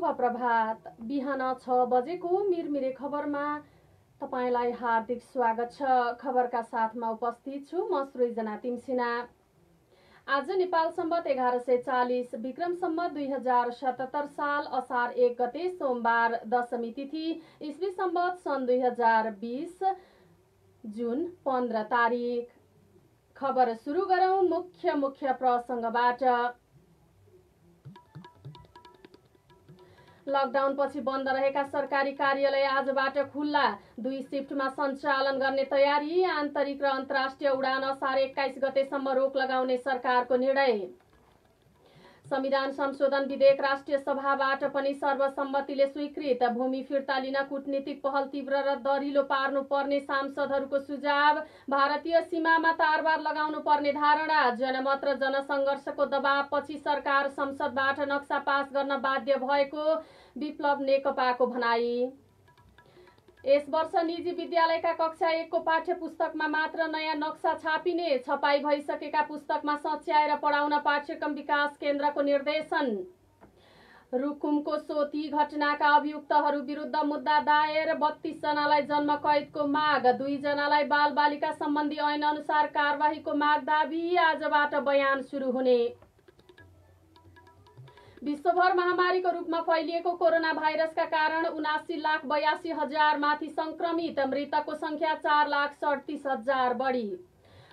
शुभ प्रभात। बिहान 6 बजेको मिरमिरे खबरमा तपाईलाई हार्दिक स्वागत छ। खबरका साथमा उपस्थित छु म सृजना तिमसिना। आज नेपाल सम्वत 1140 विक्रम सम्वत 2077 साल असार 1 गते सोमबार दशमी तिथि ईस्वी सम्वत सन् 2020 जुन 15 तारिक। खबर सुरु गरौं मुख्य प्रसंगबाट। लकडाउन पछि बन्द रहेका सरकारी कार्यालय आजबाट खुल्ला। 2 शिफ्टमा सञ्चालन गर्ने तयारी। आन्तरिक र अन्तर्राष्ट्रिय उडान असार 21 गतेसम्म रोक लगाउने सरकारको निर्णय। संविधान संशोधन विधेयक राष्ट्रिय सभाबाट पनि सर्वसम्मतिले स्वीकृत। भूमि फिर्ता लिन कूटनीतिक पहल तीव्र र दरिलो पार्नुपर्ने सांसदहरूको सुझाव। भारतीय सीमामा तारबार लगाउनु पर्ने धारणा। जनमत र जनसङ्घर्षको दबावपछि सरकार संसदबाट नक्सा पास गर्न बाध्य भएको विप्लव नेकपाको भनाई। यस वर्ष निजी विद्यालयका कक्षा 1 को पाठ्य पुस्तकमा मात्र नयाँ नक्सा छापिने। छपाई भइसकेका पुस्तकमा सच्याएर पढाउन पाठ्यक्रम विकास केन्द्रको निर्देशन। रुकुमको सोती घटनाका अभियुक्तहरू विरुद्ध मुद्दा दायर। 32 जनालाई जन्म कैदको माग। 2 जनालाई बाल बालिका सम्बन्धी ऐन अनुसार कारबाहीको माग दाबी। आजबाट बयान सुरु हुने। विश्वभर महामारीको रूपमा फैलिएको कोरोना भाइरसका कारण 79,82,000 माथि संक्रमित। मृतकको संख्या 4,37,000 बढी।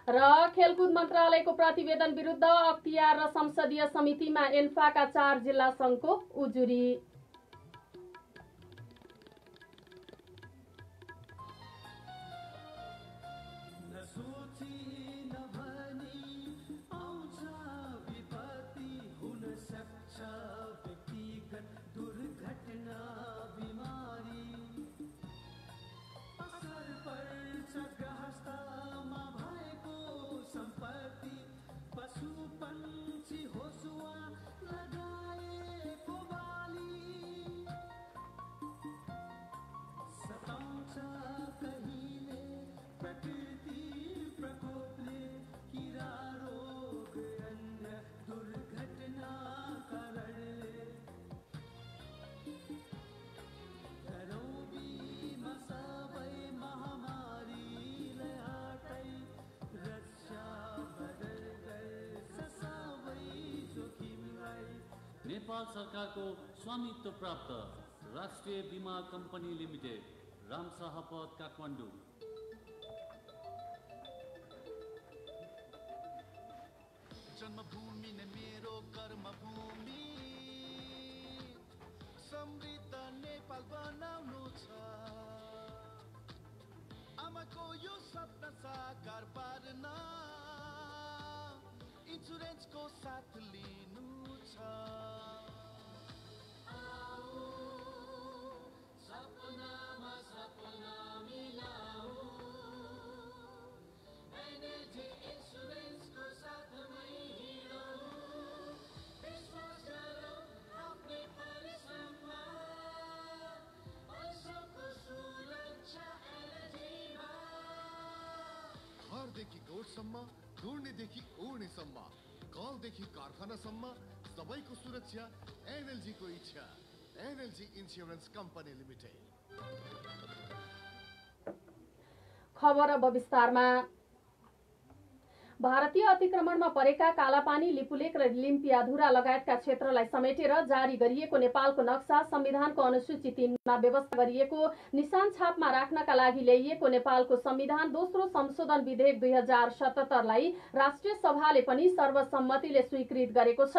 र खेलकुद मन्त्रालयको प्रतिवेदन विरुद्ध अख्तियार र संसदीय समितिमा एन्फाका 4 जिल्ला संघको उजुरी। नेपाल सरकारको स्वामित्व प्राप्त राष्ट्रिय बीमा कम्पनी लिमिटेड, रामशाहपथ, काठमाडौँ। जन्मभूमि नै मेरो कर्मभूमि, समृद्ध नेपाल बनाउनु छ। आमाको यो सपना साकार पार्न इन्सुरेन्सको साथ लिनु छ। घरदेखि गोठसम्म, ढुँड्नेदेखि ओड्नेसम्म, कलदेखि कारखानासम्म सबैको सुरक्षा एनएलजी को इच्छा। NLG insurance company limited. खबर अब विस्तारमा। भारतीय अतिक्रमणमा परेका कालापानी, लिपुलेक र लिम्पियाधुरा लगायतका क्षेत्रलाई समेटेर जारी गरिएको नेपालको नक्सा संविधानको अनुसूची 3 मा व्यवस्था गरिएको निशान छापमा राख्नका लागि ल्याइएको नेपालको संविधान दोस्रो संशोधन विधेयक 2077 लाई राष्ट्रिय सभाले पनि सर्वसम्मतिले स्वीकृत गरेको छ।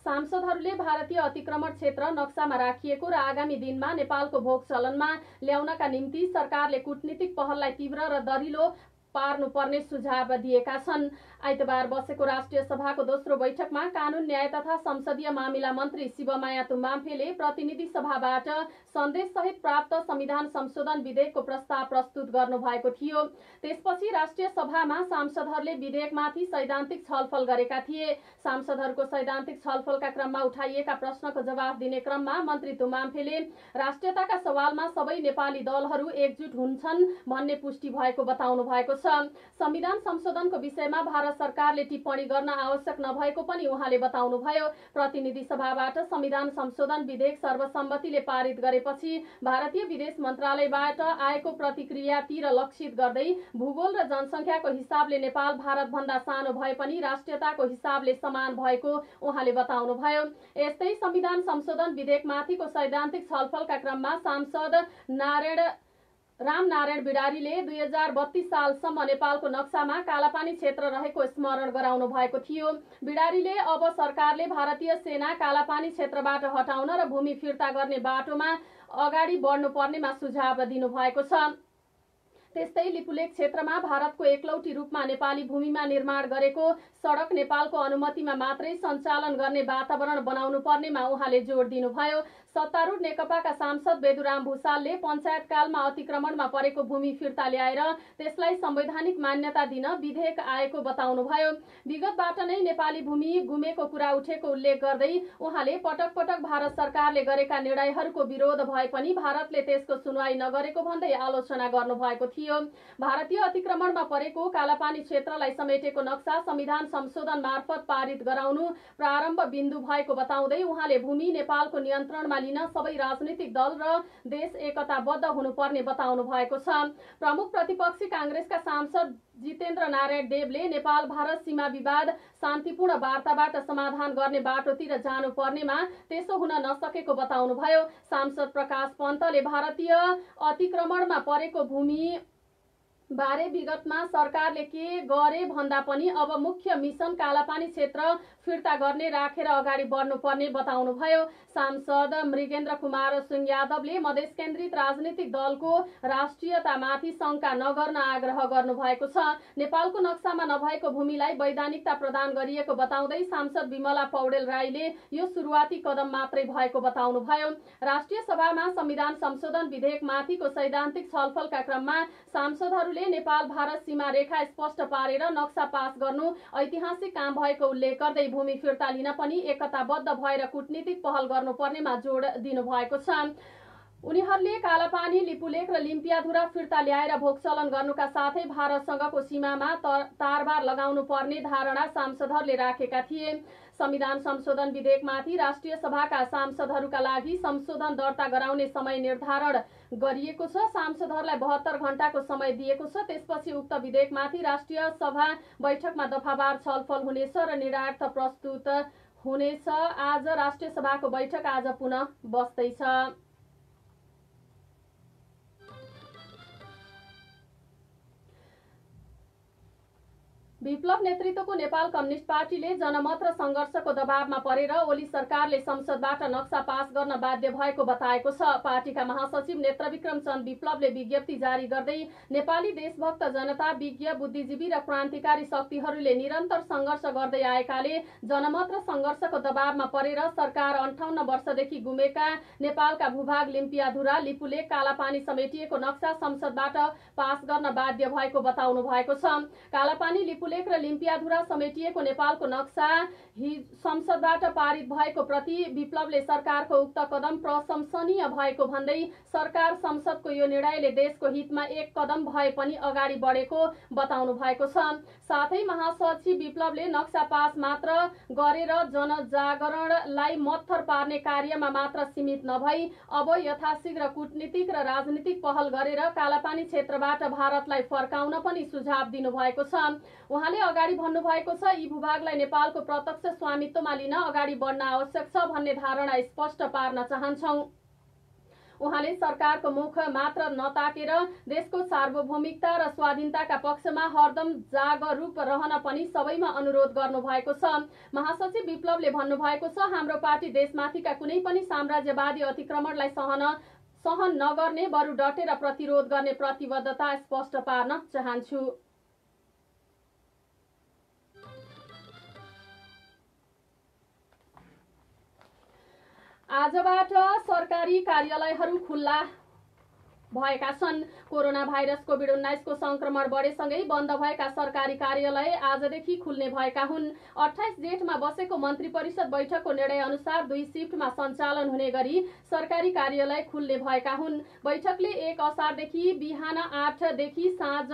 सांसदहरूले भारतीय अतिक्रमण क्षेत्र नक्सामा राखिएको र आगामी दिनमा नेपालको भोग चलनमा ल्याउनका निम्ति सरकारले कूटनीतिक पहललाई तीव्र र दरिलो पार्नुपर्ने सुझाव दिएका छन्। आइतबार बसेको राष्ट्रिय सभाको दोस्रो बैठकमा कानून, न्याय तथा संसदीय मामिला मन्त्री शिवमाया तुम्बाम्फेले प्रतिनिधि सभाबाट सन्देशसहित प्राप्त संविधान संशोधन विधेयकको प्रस्ताव प्रस्तुत गर्नुभएको थियो। त्यसपछि राष्ट्रिय सभामा सांसदहरूले विधेयकमाथि सैद्धान्तिक छलफल गरेका थिए। सांसदहरूको सैद्धान्तिक छलफलका क्रममा उठाइएका प्रश्नको जवाफ दिने क्रममा मन्त्री तुम्बाम्फेले राष्ट्रियताका सवालमा सबै नेपाली दलहरू एकजुट हुन्छन् भन्ने पुष्टि भएको बताउनु भएको छ। छ। संविधान संशोधनको विषयमा भारत सरकारले टिप्पणी गर्न आवश्यक नभएको पनि उहाँले बताउनुभयो। प्रतिनिधि सभाबाट संविधान संशोधन विधेयक सर्वसम्मतिले पारित गरेपछि भारतीय विदेश मन्त्रालयबाट आएको प्रतिक्रियातिर लक्षित गर्दै भूगोल र जनसङ्ख्याको हिसाबले नेपाल भारतभन्दा सानो भए पनि राष्ट्रियताको हिसाबले समान भएको उहाँले बताउनुभयो। यस्तै संविधान संशोधन विधेयकमाथिको सैद्धान्तिक छलफलका क्रममा सांसद रामनारायण बिडारीले 2032 सालसम्म नेपालको नक्सामा कालापानी क्षेत्र रहेको स्मरण गराउनु भएको थियो। बिडारीले अब सरकारले भारतीय सेना कालापानी क्षेत्रबाट हटाउन र भूमि फिर्ता गर्ने बाटोमा अगाडि बढ्नुपर्नेमा सुझाव दिनुभएको छ। त्यस्तै लिपुलेक क्षेत्रमा भारतको एकलौटी रूपमा नेपाली भूमिमा निर्माण गरेको सडक नेपालको अनुमतिमा मात्रै सञ्चालन गर्ने वातावरण बनाउनु पर्नेमा उहाँले जोड दिनुभयो। सत्तारूढ नेकपाका सांसद बेदुराम भुसालले पञ्चायतकालमा अतिक्रमणमा परेको भूमि फिर्ता ल्याएर त्यसलाई संवैधानिक मान्यता दिन विधेयक आएको बताउनुभयो। विगतबाट नै नेपाली भूमि गुमेको कुरा उठेको उल्लेख गर्दै उहाँले पटक पटक भारत सरकारले गरेका निर्णयहरूको विरोध भए पनि भारतले त्यसको सुनवाई नगरेको भन्दै आलोचना गर्नुभएको थियो। भारतीय अतिक्रमणमा परेको कालापानी क्षेत्रलाई समेटेको नक्सा संविधान संशोधन मार्फत पारित गराउनु प्रारम्भ बिन्दु भएको बताउँदै उहाँले भूमि नेपालको नियन्त्रणमा लिन सबै राजनीतिक दल र देश एकताबद्ध हुनुपर्ने बताउनु भएको छ। प्रमुख प्रतिपक्षी कांग्रेसका सांसद जितेन्द्र नारायण देवले नेपाल भारत सीमा विवाद शान्तिपूर्ण वार्ताबाट समाधान गर्ने बाटोतिर जानुपर्नेमा त्यसो हुन नसकेको बताउनुभयो। सांसद प्रकाश पन्तले भारतीय अतिक्रमणमा परेको भूमि बारे विगतमा सरकारले के गरे भन्दा पनि अब मुख्य मिसन कालापानी क्षेत्र फिर्ता गर्ने राखेर अगाडि बढ्नुपर्ने बताउनुभयो। सांसद मृगेन्द्र कुमार सिंह यादवले मधेस केन्द्रित राजनीतिक दलको राष्ट्रियतामाथि शंका नगर्न आग्रह गर्नुभएको छ। नेपालको नक्सामा नभएको भूमिलाई वैधानिकता प्रदान गरिएको बताउँदै सांसद विमला पौडेल राईले यो सुरुवाती कदम मात्रै भएको बताउनुभयो। राष्ट्रिय सभामा संविधान संशोधन विधेयक माथिको सैद्धान्तिक छलफलका क्रममा सांसदहरूले नेपाल भारत सीमा रेखा स्पष्ट पारेर नक्सा पास गर्नु ऐतिहासिक काम भएको उल्लेख गर्दै भूमि फिर्ता लिन पनि एकताबद्ध भएर कूटनीतिक पहल गर्नुपर्नेमा जोड दिनुभएको छ। उनीहरूले कालापानी लिपुलेक र लिम्पियाधुरा फिर्ता ल्याएर भोगचलन गर्नुका साथै भारतसँगको सीमामा तारबार लगाउनु पर्ने धारणा सांसदहरूले राखेका थिए। संविधान संशोधन विधेयकमाथि राष्ट्रिय सभाका सांसदहरूका लागि संशोधन दर्ता गराउने समय निर्धारण गरिएको छ। सांसदहरूलाई 72 घण्टाको समय दिएको छ। त्यसपछि उक्त विधेयकमाथि राष्ट्रिय सभा बैठकमा दफावार छलफल हुनेछ र निर्णय प्रस्तुत हुनेछ। आज राष्ट्रिय सभाको बैठक आज पुनः बस्दैछ। विप्लव नेतृत्वको नेपाल कम्युनिस्ट पार्टीले जनमत र संघर्षको दबावमा परेर ओली सरकारले संसदबाट नक्सा पास गर्न बाध्य भएको बताएको छ। पार्टीका महासचिव नेत्रविक्रम चन्द विप्लवले विज्ञप्ति जारी गर्दै नेपाली देशभक्त जनता, विज्ञ, बुद्धिजीवी र क्रान्तिकारी शक्तिहरूले निरन्तर संघर्ष गर्दै आएकाले जनमत र संघर्षको दबावमा परेर सरकार 58 वर्षदेखि गुमेका नेपालका भूभाग लिम्पियाधुरा, लिपुलेक, कालापानी समेटिएको नक्सा संसदबाट पास गर्न बाध्य भएको बताउनु भएको छ। कालापानी, लिपुलेक र लिम्पियाधुरा समेटिएको नेपालको नक्सा संसदबाट पारित भएको प्रति विप्लवले सरकारको उक्त कदम प्रशंसनीय भएको भन्दै सरकार संसदको यो निर्णयले देशको हितमा एक कदम भए पनि अगाडि बढेको बताउनु भएको छ। साथै महासचिव विप्लवले नक्सा पास मात्र गरेर जनजागरणलाई मत्थर पार्ने कार्यमा मात्र सीमित नभई अब यथाशीघ्र कूटनीतिक र राजनीतिक पहल गरेर कालापानी क्षेत्रबाट भारतलाई फर्काउन पनि सुझाव दिनुभएको छ। उहाँले अगाडि भन्नुभएको छ, यी भूभागलाई नेपालको प्रत्यक्ष स्वामित्वमा लिन अगाडि बढ्न आवश्यक छ भन्ने धारणा स्पष्ट पार्न चाहन्छौं। उहाँले सरकारको मुख मात्र नताकेर देशको सार्वभौमिकता र स्वाधीनताका पक्षमा हरदम जागरूक रहन पनि सबैमा अनुरोध गर्नुभएको छ। महासचिव विप्लवले भन्नुभएको छ, हाम्रो पार्टी देशमाथिका कुनै पनि साम्राज्यवादी अतिक्रमणलाई सहन नगर्ने, बरु डटेर प्रतिरोध गर्ने प्रतिबद्धता स्पष्ट पार्न चाहन्छु। आजबाट सरकारी कार्यालयहरू खुल्ला भएका छन्। कोरोना भाइरस कोभिड-19 को संक्रमण बढेसँगै बन्द भएका सरकारी कार्यालय आजदेखि खुल्ने भएका हुन्। 28 जेठमा बसेको मन्त्री परिषद बैठकको निर्णय अनुसार 2 शिफ्टमा सञ्चालन हुने गरी सरकारी कार्यालय खुल्ने भएका हुन्। बैठकले 1 असारदेखि बिहान 8 देखि साँझ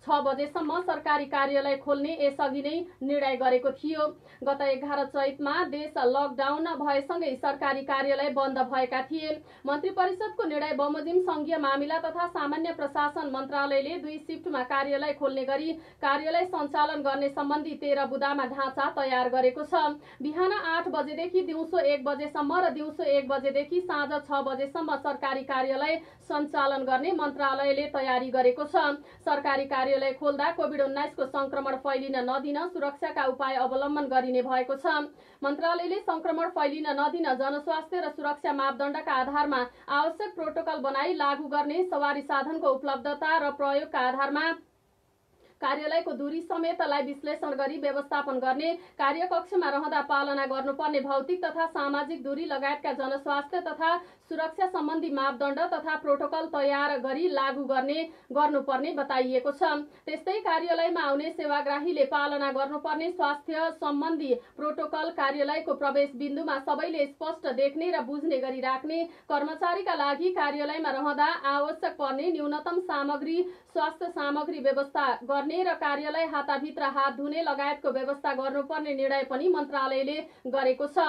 6 बजेसम्म सरकारी कार्यालय खोल्ने यसअघि नै निर्णय गरेको थियो। गत 11 चैतमा देश लकडाउन भएसँगै सरकारी कार्यालय बन्द भएका थिए। मन्त्री परिषदको निर्णय बमोजिम संघीय मामिला तथा सामान्य प्रशासन मन्त्रालयले 2 शिफ्टमा कार्यालय खोल्ने गरी कार्यालय सञ्चालन गर्ने सम्बन्धी 13 बुँदामा ढाँचा तयार गरेको छ। बिहान 8 बजेदेखि दिउँसो 1 बजेसम्म र दिउँसो 1 बजेदेखि साँझ 6 बजेसम्म सरकारी कार्यालय सञ्चालन गर्ने मन्त्रालयले तयारी गरेको छ। सरकारी कार्यालय खोल्दा कोभिड-19 को संक्रमण फैलिन नदिन सुरक्षाका उपाय अवलम्बन गरिने भएको छ। मन्त्रालयले संक्रमण फैलिन नदिन जनस्वास्थ्य र सुरक्षा मापदण्डका आधारमा आवश्यक प्रोटोकल बनाई लागू गर्ने, सवारी साधनको उपलब्धता र प्रयोगका आधारमा कार्यालयको दूरी समेतलाई विश्लेषण गरी व्यवस्थापन गर्ने, कार्यकक्षमा रहँदा पालना गर्नुपर्ने भौतिक तथा सामाजिक दूरी लगायतका जनस्वास्थ्य तथा सुरक्षा सम्बन्धी मापदण्ड तथा प्रोटोकल तयार गरी लागू गर्नुपर्ने बताइएको छ। त्यस्तै कार्यालयमा आउने सेवाग्राहीले पालना गर्नुपर्ने स्वास्थ्य सम्बन्धी प्रोटोकल कार्यालयको प्रवेश बिन्दुमा सबैले स्पष्ट देख्ने र बुझ्ने गरी राख्ने, कर्मचारीका लागि कार्यालयमा रहँदा आवश्यक पर्ने न्यूनतम सामग्री, स्वास्थ्य सामग्री व्यवस्था गर्ने र कार्यालय हाताभित्र हात धुने लगायतको व्यवस्था गर्नुपर्ने निर्णय पनि मन्त्रालयले गरेको छ।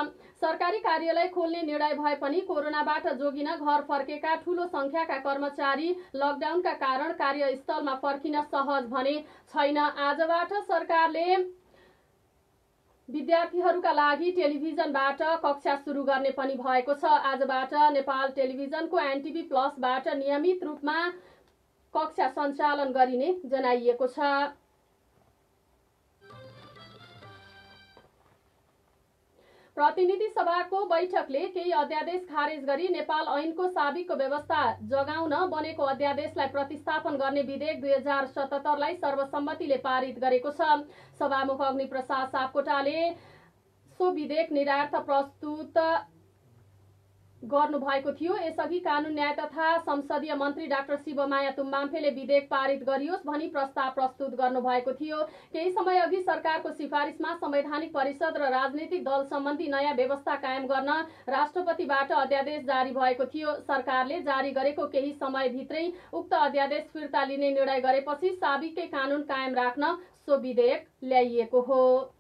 सरकारी कार्यालय खोल्ने निर्णय भए पनि कोरोनाबाट जोगिन घर फर्केका ठूलो संख्याका कर्मचारी लकडाउनका कारण कार्यस्थलमा फर्किन सहज भने छैन। आजबाट सरकारले विद्यार्थीहरूका लागि टेलिभिजनबाट कक्षा सुरु गर्ने पनि भएको छ। आजबाट नेपाल टेलिभिजनको एनटिभी प्लसबाट नियमित रूपमा कक्षा सञ्चालन गरिने जनाइएको छ। प्रतिनिधि सभाको बैठकले केही अध्यादेश खारेज गरी नेपाल ऐनको साबिकको व्यवस्था जगाउन बनेको अध्यादेशलाई प्रतिस्थापन गर्ने विधेयक 2077 लाई सर्वसम्मतिले पारित गरेको छ। सभामुख अग्निप्रसाद सापकोटाले सो विधेयक निरार्थ प्रस्तुत गर्नुभएको थियो। यसअघि कानून न्याय तथा संसदीय मन्त्री डाक्टर शिवमाया तुम्बाम्फेले विधेयक पारित गरियोस् भनी प्रस्ताव प्रस्तुत गर्नुभएको थियो। केही समय अघि सरकारको सिफारिसमा संवैधानिक परिषद र राजनीतिक दल सम्बन्धी नयाँ व्यवस्था कायम गर्न राष्ट्रपतिबाट अध्यादेश जारी भएको थियो। सरकारले जारी गरेको केही समयभित्रै उक्त अध्यादेश फिर्ता लिने निर्णय गरेपछि साबिकै कानून कायम राख्न सो विधेयक ल्याइएको हो।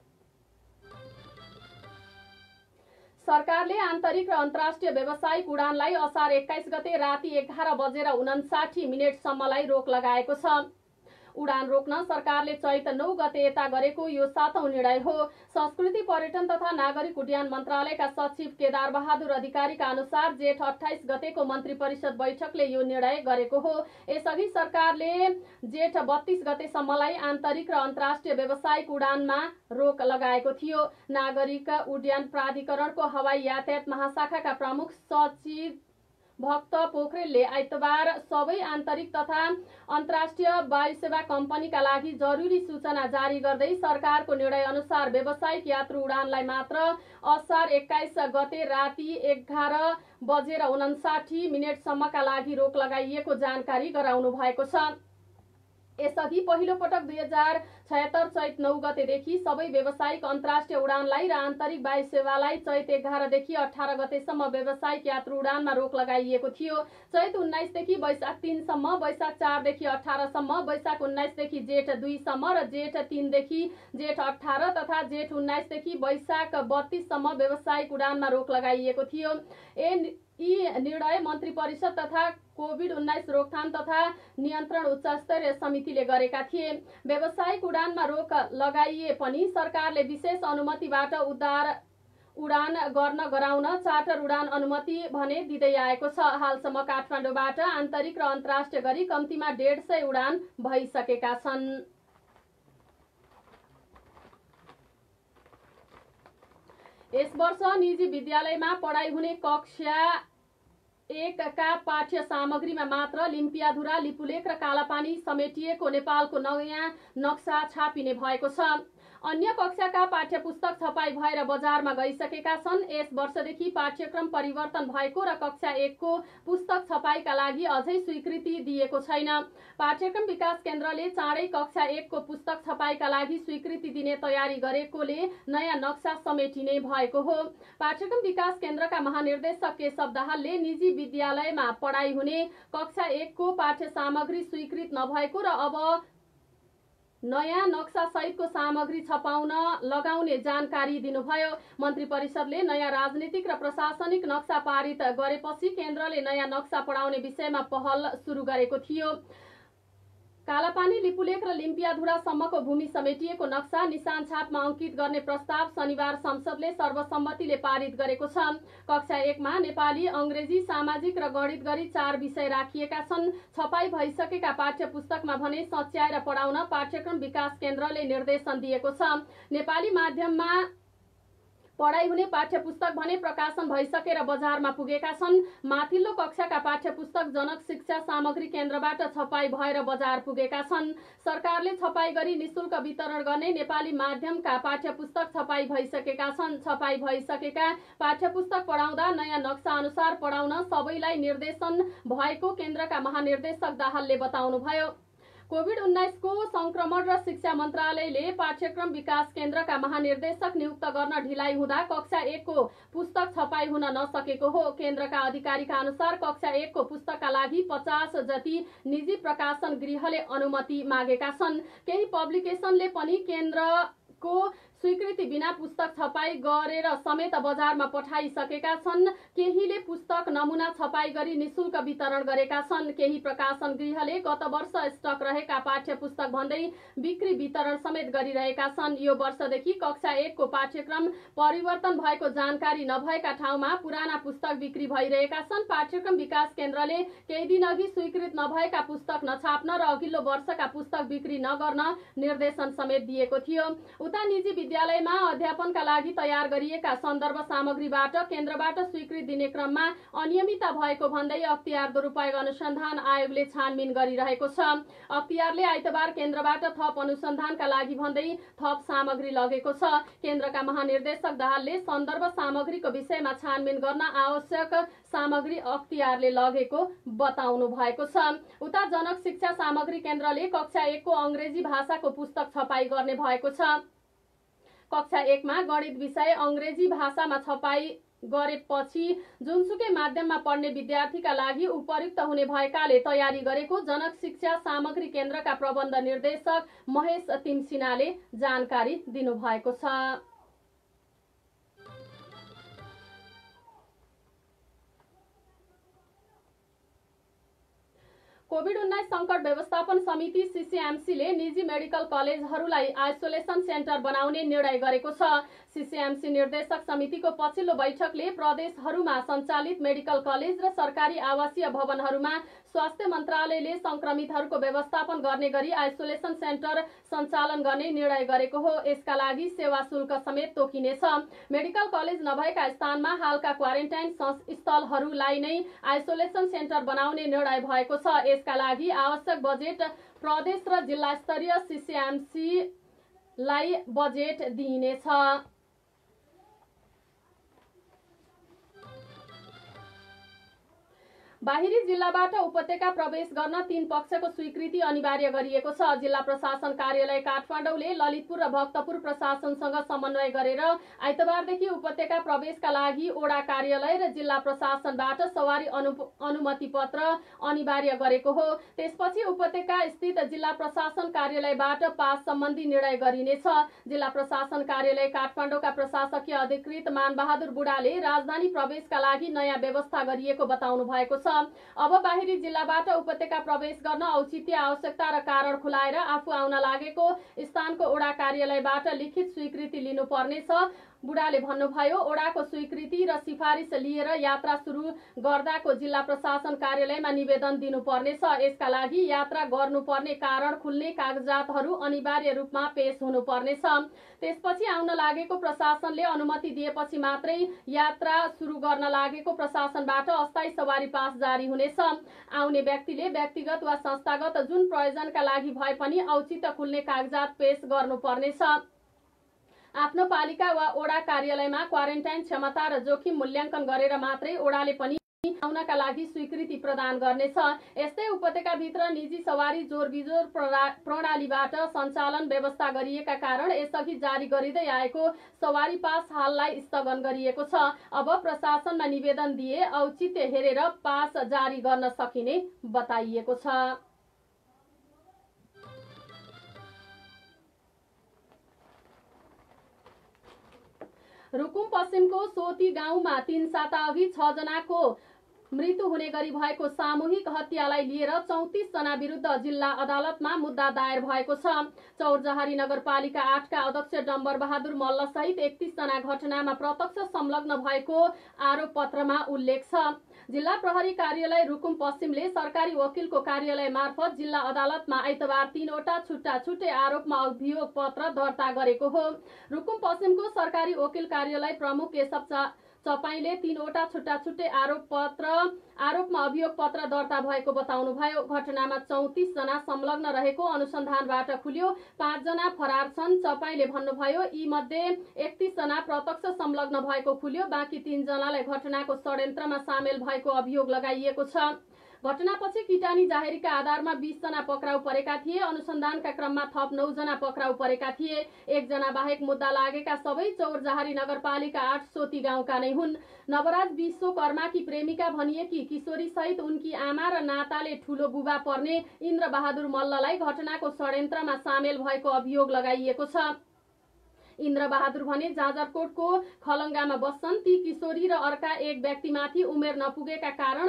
सरकारले आन्तरिक र अन्तर्राष्ट्रिय व्यावसायिक उडानलाई असार 21 गते राति 11:59 सम्मलाई रोक लगाएको छ। उडान रोक्न सरकारले चैत 9 गते यता गरेको यो 7औं निर्णय हो। संस्कृति पर्यटन तथा नागरिक उड्डयन मन्त्रालयका सचिव केदार बहादुर अधिकारीका अनुसार जेठ 28 गतेको मन्त्री परिषद बैठकले यो निर्णय गरेको हो। यसअघि सरकारले जेठ 32 गतेसम्मलाई आन्तरिक र अन्तर्राष्ट्रिय व्यावसायिक उडानमा रोक लगाएको थियो। नागरिक उड्डयन प्राधिकरणको हवाई यातायात महाशाखाका प्रमुख सचिव भक्त पोखरेलले आइतबार सबै आन्तरिक तथा अन्तर्राष्ट्रिय वायुसेवा कम्पनीका लागि जरुरी सूचना जारी गर्दै सरकारको निर्णय अनुसार व्यावसायिक यात्रु उडानलाई मात्र असार 21 गते राति 11:59 सम्मका लागि रोक लगाइएको जानकारी गराउनु भएको छ। यसअघि पहिलो पटक 2076 चैत 9 गतेदेखि सबै व्यावसायिक अन्तर्राष्ट्रिय उडानलाई र आन्तरिक वायु सेवालाई चैत 11 देखि 18 गतेसम्म व्यावसायिक यात्रु उडानमा रोक लगाइएको थियो। चैत 19 देखि वैशाख 3 सम्म, वैशाख 4 देखि 18 सम्म, वैशाख 19 देखि जेठ 2 सम्म र जेठ 3 देखि जेठ 18 तथा जेठ 19 देखि वैशाख 32 सम्म व्यावसायिक उडानमा रोक लगाइएको थियो। यी निर्णय मन्त्री परिषद तथा कोभिड-19 रोकथाम तथा नियन्त्रण उच्चस्तरीय समितिले गरेका थिए। व्यावसायिक उडानमा रोक लगाइए पनि सरकारले विशेष अनुमतिबाट उडान गर्न गराउन चार्टर उडान अनुमति भने दिँदै आएको छ। हालसम्म काठमाडौँबाट आन्तरिक र अन्तर्राष्ट्रिय गरी कम्तीमा 150 उडान भइसकेका छन्। यस वर्ष निजी विद्यालयमा पढाइ हुने कक्षा 1 का पाठ्य सामग्रीमा मात्र लिम्पियाधुरा, लिपुलेख र कालापानी समेटिएको नेपालको नयाँ नक्सा छापिने भएको छ। अन्य कक्षाका पाठ्य पुस्तक छपाई भएर बजारमा गइसकेका छन्। यस वर्षदेखि पाठ्यक्रम परिवर्तन भएको र कक्षा 1 को पुस्तक छपाईका लागि अझै स्वीकृति दिएको छैन। पाठ्यक्रम विकास केन्द्रले चाँडै कक्षा 1 को पुस्तक छपाईका लागि स्वीकृति दिने तयारी गरेकोले नयाँ नक्सा समेटिने भएको हो। पाठ्यक्रम विकास केन्द्रका महानिर्देशक केशव दाहालले निजी विद्यालयमा पढाइ हुने कक्षा 1 को पाठ्य सामग्री स्वीकृत नभएको र अब नयाँ नक्सा सहितको सामग्री छपाउन लगाउने जानकारी दिनुभयो। मन्त्री परिषदले नयाँ राजनीतिक र प्रशासनिक नक्सा पारित गरेपछि केन्द्रले नयाँ नक्सा पढाउने विषयमा पहल सुरु गरेको थियो। कालापानी, लिपुलेख र लिम्पियाधुरासम्मको भूमि समेटिएको नक्सा निशान छापमा अंकित गर्ने प्रस्ताव शनिबार संसदले सर्वसम्मतिले पारित गरेको छ। कक्षा 1 मा नेपाली, अंग्रेजी, सामाजिक र गणित गरी 4 विषय राखिएका छन्। छपाई भइसकेका पाठ्य पुस्तकमा भने सच्याएर पढाउन पाठ्यक्रम विकास केन्द्रले निर्देशन दिएको छ। नेपाली माध्यममा पढाइ हुने पाठ्य पुस्तक भने प्रकाशन भइसकेर बजारमा पुगेका छन्। माथिल्लो कक्षाका पाठ्य पुस्तक जनक शिक्षा सामग्री केन्द्रबाट छपाई भएर बजार पुगेका छन्। सरकारले छपाई गरी निशुल्क वितरण गर्ने नेपाली माध्यमका पाठ्य पुस्तक छपाई भइसकेका छन्। छपाई भइसकेका पाठ्य पुस्तक पढाउँदा नयाँ नक्सा अनुसार पढाउन सबैलाई निर्देशन भएको केन्द्रका महानिर्देशक दाहालले बताउनुभयो। कोभिड-19 को संक्रमण र शिक्षा मन्त्रालयले पाठ्यक्रम विकास केन्द्रका महानिर्देशक नियुक्त गर्न ढिलाइ हुँदा कक्षा 1 को पुस्तक छपाई हुन नसकेको हो। केन्द्रका अधिकारीका अनुसार कक्षा 1 को पुस्तकका लागि 50 जति निजी प्रकाशन गृहले अनुमति मागेका छन्। केही पब्लिकेसनले पनि केन्द्रको स्वीकृति बिना पुस्तक छपाई गरेर समेत बजारमा पठाइसकेका छन्। केहीले पुस्तक नमुना छपाई गरी निशुल्क वितरण गरेका छन्। केही प्रकाशन गृहले गत वर्ष स्टक रहेका पाठ्य पुस्तक भन्दै बिक्री वितरण समेत गरिरहेका छन्। यो वर्षदेखि कक्षा 1 को पाठ्यक्रम परिवर्तन भएको जानकारी नभएका ठाउँमा पुराना पुस्तक बिक्री भइरहेका छन्। पाठ्यक्रम विकास केन्द्रले केही दिन अघि स्वीकृत नभएका पुस्तक नछाप्न र अघिल्लो वर्षका पुस्तक बिक्री नगर्न निर्देशन समेत दिएको थियो। उता निजी विद्यालयमा अध्यापनका लागि तयार गरिएका सन्दर्भ सामग्रीबाट केन्द्रबाट स्वीकृति दिने क्रममा अनियमितता भएको भन्दै अख्तियार दुरुपयोग अनुसन्धान आयोगले छानबिन गरिरहेको छ। अख्तियारले आइतबार केन्द्रबाट थप अनुसन्धानका लागि भन्दै थप सामग्री लगेको छ। केन्द्रका महानिर्देशक दाहालले सन्दर्भ सामग्रीको विषयमा छानबिन गर्न आवश्यक सामग्री अख्तियारले लगेको बताउनु भएको छ। उता जनक शिक्षा सामग्री केन्द्रले कक्षा 1 को अंग्रेजी भाषाको पुस्तक छपाई गर्ने भएको छ। कक्षा 1 मा गणित विषय अंग्रेजी भाषामा छपाई गरेपछि जुनसुकै माध्यममा पढ्ने विद्यार्थीका लागि उपयुक्त हुने भएकाले तयारी गरेको जनक शिक्षा सामग्री केन्द्रका प्रबन्ध निर्देशक महेश तिमसिनाले जानकारी दिनुभएको छ। कोभिड-19 संकट व्यवस्थापन समिति सीसीएमसीले निजी मेडिकल कलेजहरूलाई आइसोलेसन सेन्टर बनाउने निर्णय गरेको छ। सीसीएमसी निर्देशक समितिको पछिल्लो बैठकले प्रदेशहरूमा सञ्चालित मेडिकल कलेज र सरकारी आवासीय भवनहरूमा स्वास्थ्य मन्त्रालयले संक्रमितहरूको व्यवस्थापन गर्ने गरी आइसोलेसन सेन्टर सञ्चालन गर्ने निर्णय गरेको हो। यसका लागि सेवा शुल्क समेत तोकिनेछ। मेडिकल कलेज नभएका स्थानमा हालका क्वारेन्टाइन स्थलहरूलाई नै आइसोलेसन सेन्टर बनाउने निर्णय भएको छ। यसका लागि आवश्यक बजेट प्रदेश र जिल्ला स्तरीय सीसीएमसीलाई बजेट दिइनेछ। बाहिरी जिल्लाबाट उपत्यका प्रवेश गर्न 3 पक्षको स्वीकृति अनिवार्य गरिएको छ। जिल्ला प्रशासन कार्यालय काठमाडौँले ललितपुर र भक्तपुर प्रशासनसँग समन्वय गरेर आइतबारदेखि उपत्यका प्रवेशका लागि ओडा कार्यालय र जिल्ला प्रशासनबाट सवारी अनुमति पत्र अनिवार्य गरेको हो। त्यसपछि उपत्यका स्थित जिल्ला प्रशासन कार्यालयबाट पास सम्बन्धी निर्णय गरिनेछ। जिल्ला प्रशासन कार्यालय काठमाडौँका प्रशासकीय अधिकृत मानबहादुर बुढाले राजधानी प्रवेशका लागि नयाँ व्यवस्था गरिएको बताउनु भएको छ। अब बाहिरी जिल्लाबाट उपत्यका प्रवेश गर्न औचित्य, आवश्यकता र कारण खुलाएर आफू आउन लागेको स्थानको ओडा कार्यालयबाट लिखित स्वीकृति लिनुपर्नेछ। बुढाले भन्नुभयो, ओडाको स्वीकृति र सिफारिस लिएर यात्रा सुरु गर्दाको जिल्ला प्रशासन कार्यालयमा निवेदन दिनुपर्नेछ। यसका लागि यात्रा गर्नुपर्ने कारण खुल्ने कागजातहरू अनिवार्य रूपमा पेश हुनुपर्नेछ। त्यसपछि आउन लागेको प्रशासनले अनुमति दिएपछि मात्रै यात्रा सुरु गर्न लागेको प्रशासनबाट अस्थायी सवारी पास जारी हुनेछ। आउने व्यक्तिले व्यक्तिगत वा संस्थागत जुन प्रयोजनका लागि भए पनि औचित्य खुल्ने कागजात पेश गर्नुपर्नेछ। आफ्नो पालिका वा ओडा कार्यालयमा क्वारेन्टाइन क्षमता र जोखिम मूल्याङ्कन गरेर मात्रै ओडाले पनि आउनका लागि स्वीकृति प्रदान गर्नेछ। यस्तै उपत्यकाभित्र निजी सवारी जोरबिजोर प्रणालीबाट सञ्चालन व्यवस्था गरिएका कारण यसअघि जारी गरिँदै आएको सवारी पास हाललाई स्थगन गरिएको छ। अब प्रशासनमा निवेदन दिए औचित्य हेरेर पास जारी गर्न सकिने बताइएको छ। रुकुम पश्चिमको सोती गाउँमा 3 साता अघि 6 जनाको मृत्यु हुने गरी भएको सामूहिक हत्यालाई लिएर 34 जना विरुद्ध जिल्ला अदालतमा मुद्दा दायर भएको छ। चौरजहारी नगरपालिका 8 का अध्यक्ष डम्बर बहादुर मल्ल सहित 31 जना घटनामा प्रत्यक्ष संलग्न भएको आरोप पत्रमा उल्लेख छ। जिल्ला प्रहरी कार्यालय रुकुम पश्चिमले सरकारी वकिलको कार्यालय मार्फत जिल्ला अदालतमा आइतबार 3 वटा छुट्टा-छुट्टै आरोपमा अभियोग पत्र दर्ता गरेको हो। रुकुम पश्चिमको सरकारी वकिल कार्यालय प्रमुख केशव चपाईले 3 वटा छुट्टा-छुट्टै आरोपमा अभियोग पत्र दर्ता भएको बताउनुभयो। घटनामा 34 जना संलग्न रहेको अनुसन्धानबाट खुल्यो। 5 जना फरार छन्। चपाईले भन्नुभयो, यी मध्ये 31 जना प्रत्यक्ष संलग्न भएको खुल्यो। बाँकी 3 जनालाई घटनाको षड्यन्त्रमा सामेल भएको अभियोग लगाइएको छ। घटनापछि किटानी जाहेरीका आधारमा 20 जना पक्राउ परेका थिए। अनुसन्धानका क्रममा थप 9 जना पक्राउ परेका थिए। 1 जना बाहेक मुद्दा लागेका सबै चौरजहारी नगरपालिका 8 सोती गाउँका नै हुन्। नवराज विश्वकर्माकी प्रेमिका भनिएकी किशोरी सहित उनकी आमा र नाताले ठूलो बुबा पर्ने इन्द्र बहादुर मल्ललाई घटनाको षड्यन्त्रमा सामेल भएको अभियोग लगाइएको छ। इन्द्र बहादुर भने जाजरकोटको खलङ्गामा बस्छन्। ती किशोरी र अर्का एक व्यक्तिमाथि उमेर नपुगेका कारण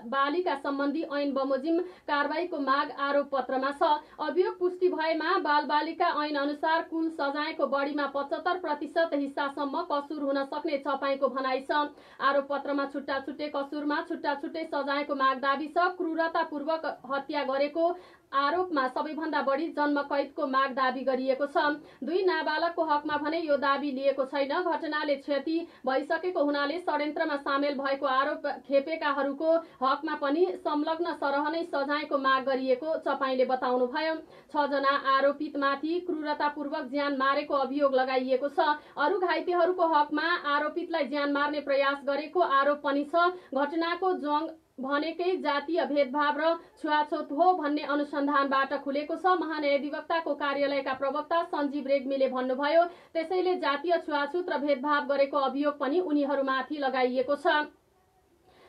बालिका सम्बन्धी ऐन बमोजिम कारबाहीको माग आरोप पत्रमा छ। अभियोग पुष्टि भएमा बालबालिका ऐन अनुसार कुल सजायको बढीमा 75% हिस्सासम्म कसुर हुन सक्ने चपाईको भनाइ छ। आरोप पत्रमा छुट्टा-छुट्टै कसुरमा छुट्टा-छुट्टै सजायको माग दाबी छ। क्रूरतापूर्वक हत्या गरेको आरोपमा सबैभन्दा बढी जन्म कैदको माग दाबी गरिएको छ। 2 नाबालकको हकमा भने यो दाबी लिएको छैन। घटनाले क्षति भइसकेको हुनाले षड्यन्त्रमा सामेल भएको आरोप खेपेकाहरूको हकमा पनि संलग्न सरह नै सजायको माग गरिएको चपाईले बताउनुभयो। 6 जना आरोपितमाथि क्रूरतापूर्वक ज्यान मारेको अभियोग लगाइएको छ। अरू घाइतेहरूको हकमा आरोपितलाई ज्यान मार्ने प्रयास गरेको आरोप पनि छ। घटनाको जङ भनेकै जातीय भेदभाव र छुवाछुत हो भन्ने अनुसन्धानबाट खुलेको छ। महान्यायाधिवक्ताको कार्यालयका प्रवक्ता सञ्जीव रेग्मीले भन्नुभयो, त्यसैले जातीय छुवाछुत र भेदभाव गरेको अभियोग पनि उनीहरूमाथि लगाइएको छ।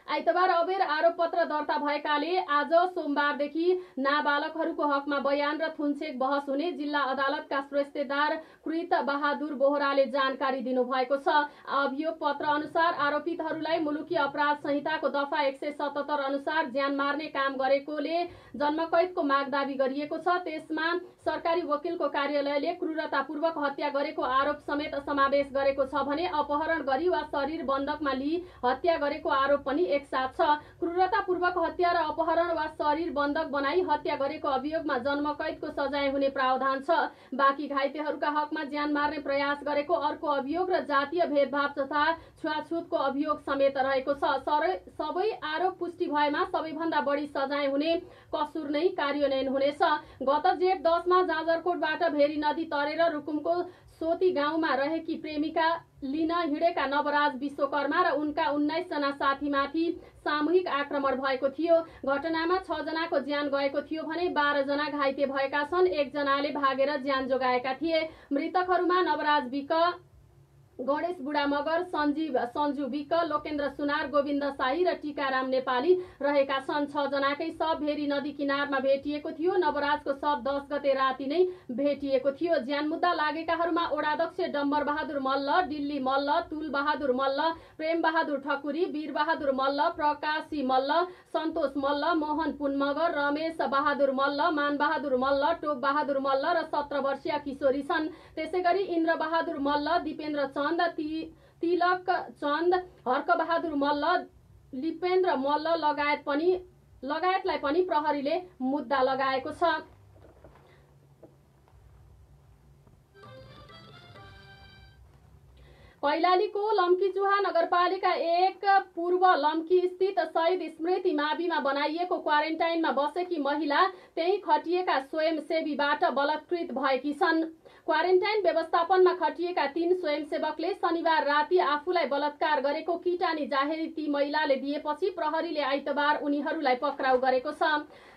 आइतबार अबेर आरोप पत्र दर्ता भएकाले आज सोमबारदेखि नाबालकहरूको हकमा बयान र थुनछेक बहस हुने जिल्ला अदालतका श्रेष्ठदार कृत बहादुर बोहराले जानकारी दिनुभएको छ। अभियोग पत्र अनुसार आरोपितहरूलाई मुलुकी अपराध संहिताको दफा 177 अनुसार ज्यान मार्ने काम गरेकोले जन्मकैदको माग दाबी गरिएको छ। त्यसमा सरकारी वकिलको कार्यालयले क्रूरतापूर्वक हत्या गरेको आरोप समेत समावेश गरेको छ भने अपहरण गरी वा शरीर बन्धकमा लिई हत्या गरेको आरोप पनि एकसाथ छ। क्रूरतापूर्वक हत्या र अपहरण वा शरीर बन्धक बनाई हत्या गरेको अभियोगमा जन्मकैदको सजाय हुने प्रावधान छ। बाँकी घाइतेहरूका हकमा ज्यान मार्ने प्रयास गरेको अर्को अभियोग र जातीय भेदभाव तथा छुवाछुतको अभियोग समेत रहेको छ। सबै आरोप पुष्टि भएमा सबैभन्दा बढी सजाय हुने कसुर नै कार्यान्वयन हुनेछ। गत जेठ 10 मा जाजरकोटबाट भेरी नदी तरेर रुकुमको सोती गाउँमा रहेकी प्रेमिका लिन हिँडेका नवराज विश्वकर्मा र उनका 19 जना साथीमाथि सामूहिक आक्रमण भएको थियो। घटनामा 6 जनाको ज्यान गएको थियो भने 12 जना घाइते भएका छन्। 1 जनाले भागेर ज्यान जोगाएका थिए। मृतकहरूमा नवराज विक, गणेश बुढा मगर, सञ्जु विक, लोकेन्द्र सुनार, गोविन्द शाही र टीकाराम नेपाली रहेका छन्। 6 जनाकै शव भेरी नदी किनारमा भेटिएको थियो। नवराजको शव 10 गते राति नै भेटिएको थियो। ज्यान मुद्दा लागेकाहरूमा ओडाध्यक्ष डम्बर बहादुर मल्ल, डिल्ली मल्ल, तुल बहादुर मल्ल, प्रेम बहादुर ठकुरी, वीर बहादुर मल्ल, प्रकाशी मल्ल, सन्तोष मल्ल, मोहन पुन मगर, रमेश बहादुर मल्ल, मान बहादुर मल्ल, टोक बहादुर मल्ल र 17 वर्षीय किशोरी छन्। त्यसैगरी इन्द्र बहादुर मल्ल, दिपेन्द्र चन्द, तिलक चन्द, हर्क बहादुर मल्ल, लिपेन्द्र मल्ल लगायतलाई पनि प्रहरीले मुद्दा लगाएको छ। कैलालीको लम्कीचुहा नगरपालिका 1 पूर्व लम्की स्थित शहीद स्मृति माविमा बनाइएको क्वारेन्टाइनमा बसेकी महिला त्यही खटिएका स्वयंसेवीबाट बलात्कृत भएकी छन्। क्वारेन्टाइन व्यवस्थापनमा खटिएका 3 स्वयंसेवकले शनिबार राति आफूलाई बलात्कार गरेको किटानी जाहेरी ती महिलाले दिएपछि प्रहरीले आइतबार उनीहरूलाई पक्राउ गरेको छ।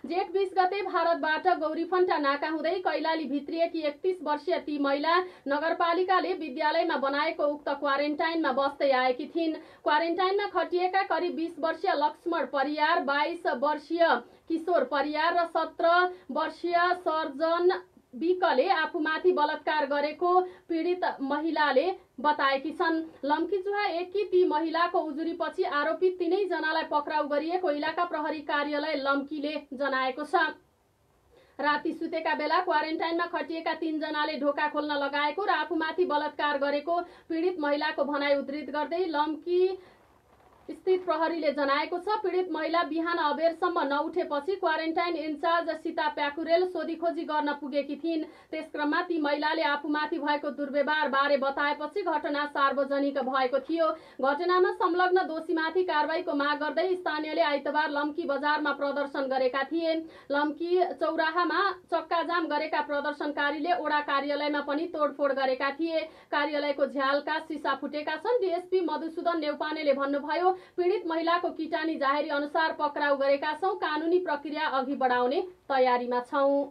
जेठ 20 गते भारतबाट गौरीफन्टा नाका हुँदै कैलाली भित्रिएकी 31 वर्षीय ती महिला नगरपालिकाले विद्यालयमा बनाएको उक्त क्वारेन्टाइनमा बस्दै आएकी थिइन्। क्वारेन्टाइनमा खटिएका करिब 20 वर्षीय लक्ष्मण परियार, 22 वर्षीय किशोर परियार र 17 वर्षीय सर्जन विकले आफूमाथि बलात्कार गरेको पीडित महिलाले बताएकी छन्। लम्कीचुहा एककी ती महिलाको उजुरीपछि आरोपित 3 जनालाई पक्राउ गरिएको इलाका प्रहरी कार्यालय लम्कीले जनाएको छ। राति सुतेका बेला क्वारेन्टाइनमा खटिएका 3 जनाले ढोका खोल्न लगाएको र आफूमाथि बलात्कार गरेको पीडित महिलाको भनाइ उद्धृत गर्दै लम्की स्थित प्रहरीले जनाएको छ। पीडित महिला बिहान अबेरसम्म नउठेपछि क्वारेन्टाइन इन्चार्ज सीता प्याकुरेल सोधीखोजी गर्न पुगेकी थिइन्। त्यसक्रममा ती महिलाले आफूमाथि भएको दुर्व्यवहार बारे बताएपछि घटना सार्वजनिक भएको थियो। घटनामा संलग्न दोषीमाथि कारबाहीको माग गर्दै स्थानीयले आइतबार लम्की बजारमा प्रदर्शन गरेका थिए। लम्की चौराहामा चक्काजाम गरेका प्रदर्शनकारीले ओडा कार्यालयमा पनि तोडफोड गरेका थिए। कार्यालयको झ्यालका सिसा फुटेका छन्। डीएसपी मधुसूदन नेउपानेले भन्नुभयो, पीडित महिलाको किटानी जाहेरी अनुसार पक्राउ गरेका छौं। कानूनी प्रक्रिया अघि बढाउने तयारीमा छौं।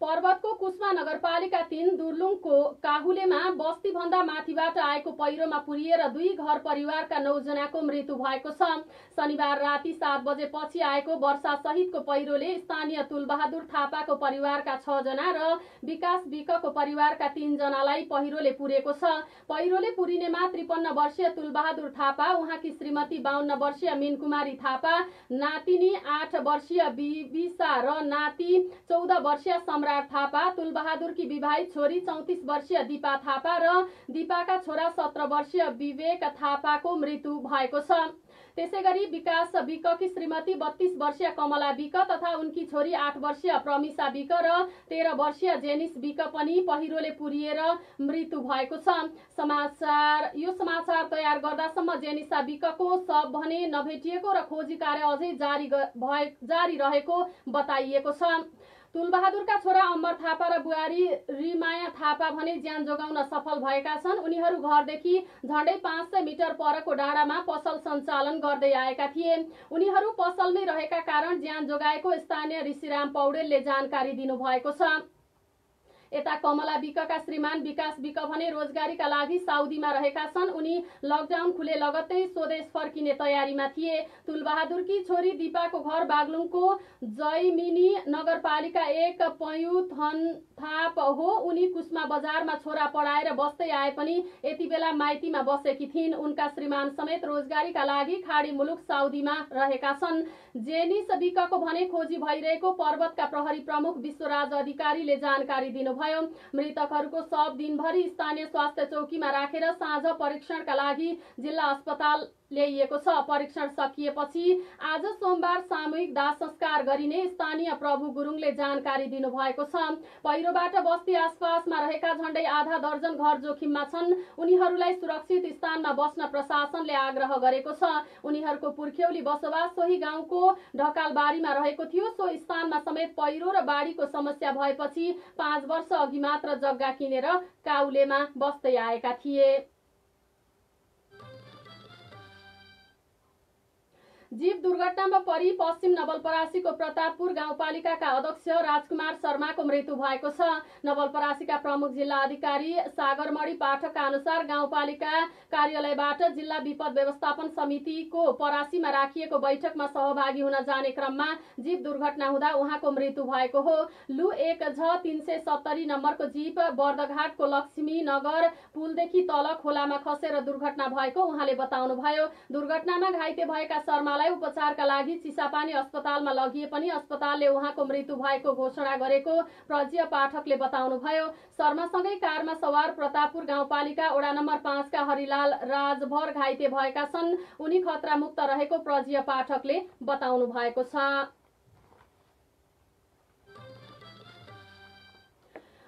पर्वतको कुस्मा नगरपालिका 3 दुर्लुङको काहुलेमा बस्ती भन्दा माथिबाट आएको पहिरोमा पुरिएर 2 घर परिवारका 9 जनाको मृत्यु भएको छ। शनिबार राति 7 बजेपछि आएको वर्षा सहितको पहिरोले स्थानीय तुलबहादुर थापाको परिवारका 6 जना र विकास विकको परिवारका 3 जनालाई पहिरोले पुरेको छ। पहिरोले पुरिनेमा 53 वर्षीय तुलबहादुर थापा, उहाँकी श्रीमती 52 वर्षीय मीनकुमारी थापा, नातिनी 8 वर्षीय बिबिसा र नाति 14 वर्षीय सम्राट थापा, तुलबहादुरकी विवाहित छोरी 34 वर्षीय दिपा थापा र दिपाका छोरा 17 वर्षीय विवेक थापाको मृत्यु भएको छ। त्यसैगरी विकास विककी श्रीमती 32 वर्षीय कमला विक तथा उनकी छोरी 8 वर्षीय प्रमिसा विक र 13 वर्षीय जेनिस विक पनि पहिरोले पुरिएर मृत्यु भएको छ। यो समाचार तयार गर्दासम्म जेनिसा विकको शव भने नभेटिएको र खोजी कार्य अझै जारी रहेको बताइएको छ। तुलबहादुरका छोरा अमर थापा र बुहारी रिमाया थापा भने ज्यान जोगाउन सफल भएका छन्। उनीहरू घरदेखि झण्डै 500 मिटर परको डाँडामा पसल सञ्चालन गर्दै आएका थिए। उनीहरू पसलमै रहेका कारण ज्यान जोगाएको स्थानीय ऋषिराम पौडेलले जानकारी दिनुभएको छ। यता कमला विकका श्रीमान विकास विक भने रोजगारीका लागि साउदीमा रहेका छन्। उनी लकडाउन खुले लगत्तै स्वदेश फर्किने तयारीमा थिए। तुलबहादुरकी छोरी दिपाको घर बागलुङको जयमिनी नगरपालिका 1 पयुथनथाप हो। उनी कुस्मा बजारमा छोरा पढाएर बस्दै आए पनि यति बेला माइतीमा बसेकी थिइन्। उनका श्रीमान समेत रोजगारीका लागि खाडी मुलुक साउदीमा रहेका छन्। जेनिस विकको भने खोजी भइरहेको पर्वतका प्रहरी प्रमुख विश्वराज अधिकारीले जानकारी दिनुभयो। मृतकहरूको शव दिनभरि स्थानीय स्वास्थ्य चौकीमा राखेर साँझ परीक्षणका लागि जिल्ला अस्पताल ल्याइएको छ। परीक्षण सकिएपछि आज सोमबार सामूहिक दाह संस्कार गरिने स्थानीय प्रभु गुरुङले जानकारी दिनुभएको छ। पहिरोबाट बस्ती आसपासमा रहेका झण्डै आधा दर्जन घर जोखिममा छन्। उनीहरूलाई सुरक्षित स्थानमा बस्न प्रशासनले आग्रह गरेको छ। उनीहरूको पुर्ख्यौली बसोबास सोही गाउँको ढकालबारीमा रहेको थियो। सो स्थानमा समेत पहिरो र बाढीको समस्या भएपछि 5 वर्ष अघि मात्र जग्गा किनेर काउलेमा बस्दै आएका थिए। जीव दुर्घटनामा परि पश्चिम नवलपरासीको प्रतापपुर गाउँपालिकाका अध्यक्ष राजकुमार शर्माको मृत्यु भएको छ। नवलपरासीका प्रमुख जिल्ला अधिकारी सागरमणि पाठकका अनुसार गाउँपालिका कार्यालयबाट जिल्ला विपद व्यवस्थापन समितिको परासीमा राखिएको बैठकमा सहभागी हुन जाने क्रममा जीव दुर्घटना हुँदा उहाँको मृत्यु भएको हो। लु 1झ370 नम्बरको जीप बर्दघाटको लक्ष्मी नगर पुलदेखि तल खोलामा खसेर दुर्घटना भएको उहाँले बताउनुभयो। दुर्घटनामा घाइते भएका शर्मालाई उपचारका लागि चिसापानी अस्पतालमा लगिए पनि अस्पतालले उहाँको मृत्यु भएको घोषणा गरेको प्रज्य पाठकले बताउनुभयो। शर्मासँगै कारमा सवार प्रतापपुर गाउँपालिका वडा नम्बर 5 का हरिलाल राजभर घाइते भएका छन्। उनी खतरा मुक्त रहेको प्रज्य पाठकले बताउनु भएको छ।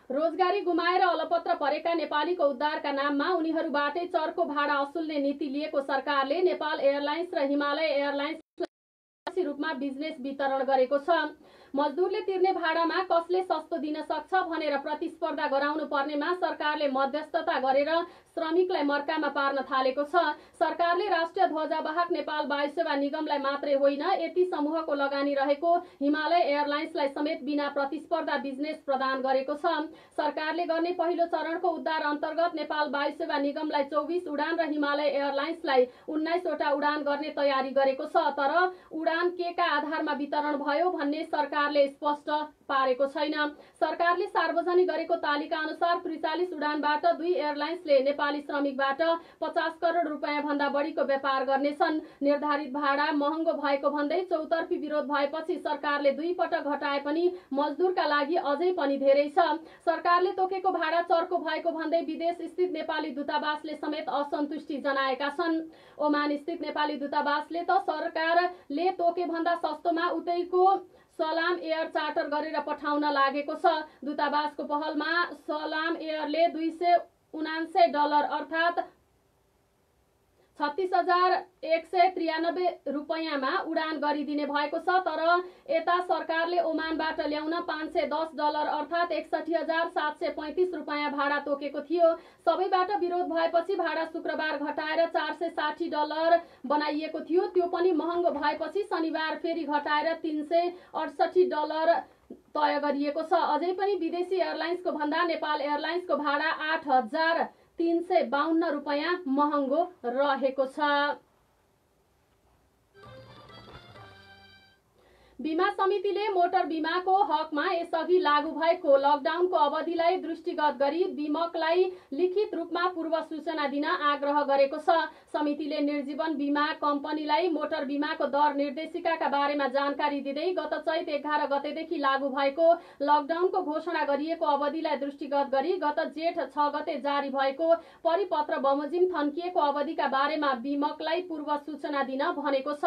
रोजगारी गुमाएर अलपत्र परेका नेपालीको उद्धारका नाममा उनीहरूबाटै चर्को भाडा असुल्ने नीति लिएको सरकारले नेपाल एयरलाइन्स र हिमालय एयरलाइन्स रूपमा बिजनेस वितरण गरेको छ। मजदुरले तिर्ने भाडामा कसले सस्तो दिन सक्छ भनेर प्रतिस्पर्धा गराउनु पर्नेमा सरकारले मध्यस्थता गरेर श्रमिकलाई मर्कामा पार्न थालेको छ। सरकारले राष्ट्रिय ध्वजावाहक नेपाल वायु सेवा निगमलाई मात्रै होइन, यति समूहको लगानी रहेको हिमालय एयरलाइन्सलाई समेत बिना प्रतिस्पर्धा बिजनेस प्रदान गरेको छ। सरकारले गर्ने पहिलो चरणको उद्धार अन्तर्गत नेपाल वायु सेवा निगमलाई 24 उडान र हिमालय एयरलाइन्सलाई 19 वटा उडान गर्ने तयारी गरेको छ। तर उडान केका आधारमा वितरण भयो भन्ने सरकारले स्पष्ट पारेको छैन। सरकारले सार्वजनिक गरेको तालिका अनुसार 43 उडानबाट 2 एयरलाइन्सले नेपाली श्रमिकबाट 50 करोड रुपैयाँ भन्दा बढीको व्यापार गर्नेछन्। निर्धारित भाडा महँगो भएको भन्दै चौतर्फी विरोध भएपछि सरकारले 2 पटक घटाए पनि मजदुरका लागि अझै पनि धेरै छ। सरकारले तोकेको भाडा चर्को भएको भन्दै विदेश स्थित नेपाली दूतावासले समेत असन्तुष्टि जनाएका छन्। ओमान स्थित नेपाली दूतावासले त सरकारले तोके भन्दा सस्तोमा उतैको सलाम एयर चार्टर गरेर पठाउन लागेको छ। दूतावासको पहलमा सलाम एयरले $279 अर्थात् 36,193 रुपैयाँमा उडान गरिदिने भएको छ। तर यता सरकारले ओमानबाट ल्याउन $510 अर्थात् 61,735 रुपैयाँ भाडा तोकेको थियो। सबैबाट विरोध भएपछि भाडा शुक्रबार घटाएर $460 बनाइएको थियो। त्यो पनि महँगो भएपछि शनिबार फेरि घटाएर $368 तय गरिएको छ। अझै पनि विदेशी एयरलाइन्सको भन्दा नेपाल एयरलाइन्सको भाडा 8,352 रुपैयाँ महँगो रहेको छ। बीमा समितिले मोटर बीमाको हकमा यसअघि लागू भएको लकडाउनको अवधिलाई दृष्टिगत गरी बीमकलाई लिखित रूपमा पूर्व सूचना दिन आग्रह गरेको छ। समितिले निर्जीवन बीमा कम्पनीलाई मोटर बीमाको दर निर्देशिकाका बारेमा जानकारी दिँदै गत चैत 11 गतेदेखि लागू भएको लकडाउनको घोषणा गरिएको अवधिलाई दृष्टिगत गरी गत जेठ 6 गते जारी भएको परिपत्र बमोजिम थन्किएको अवधिका बारेमा बीमकलाई पूर्व सूचना दिन भनेको छ।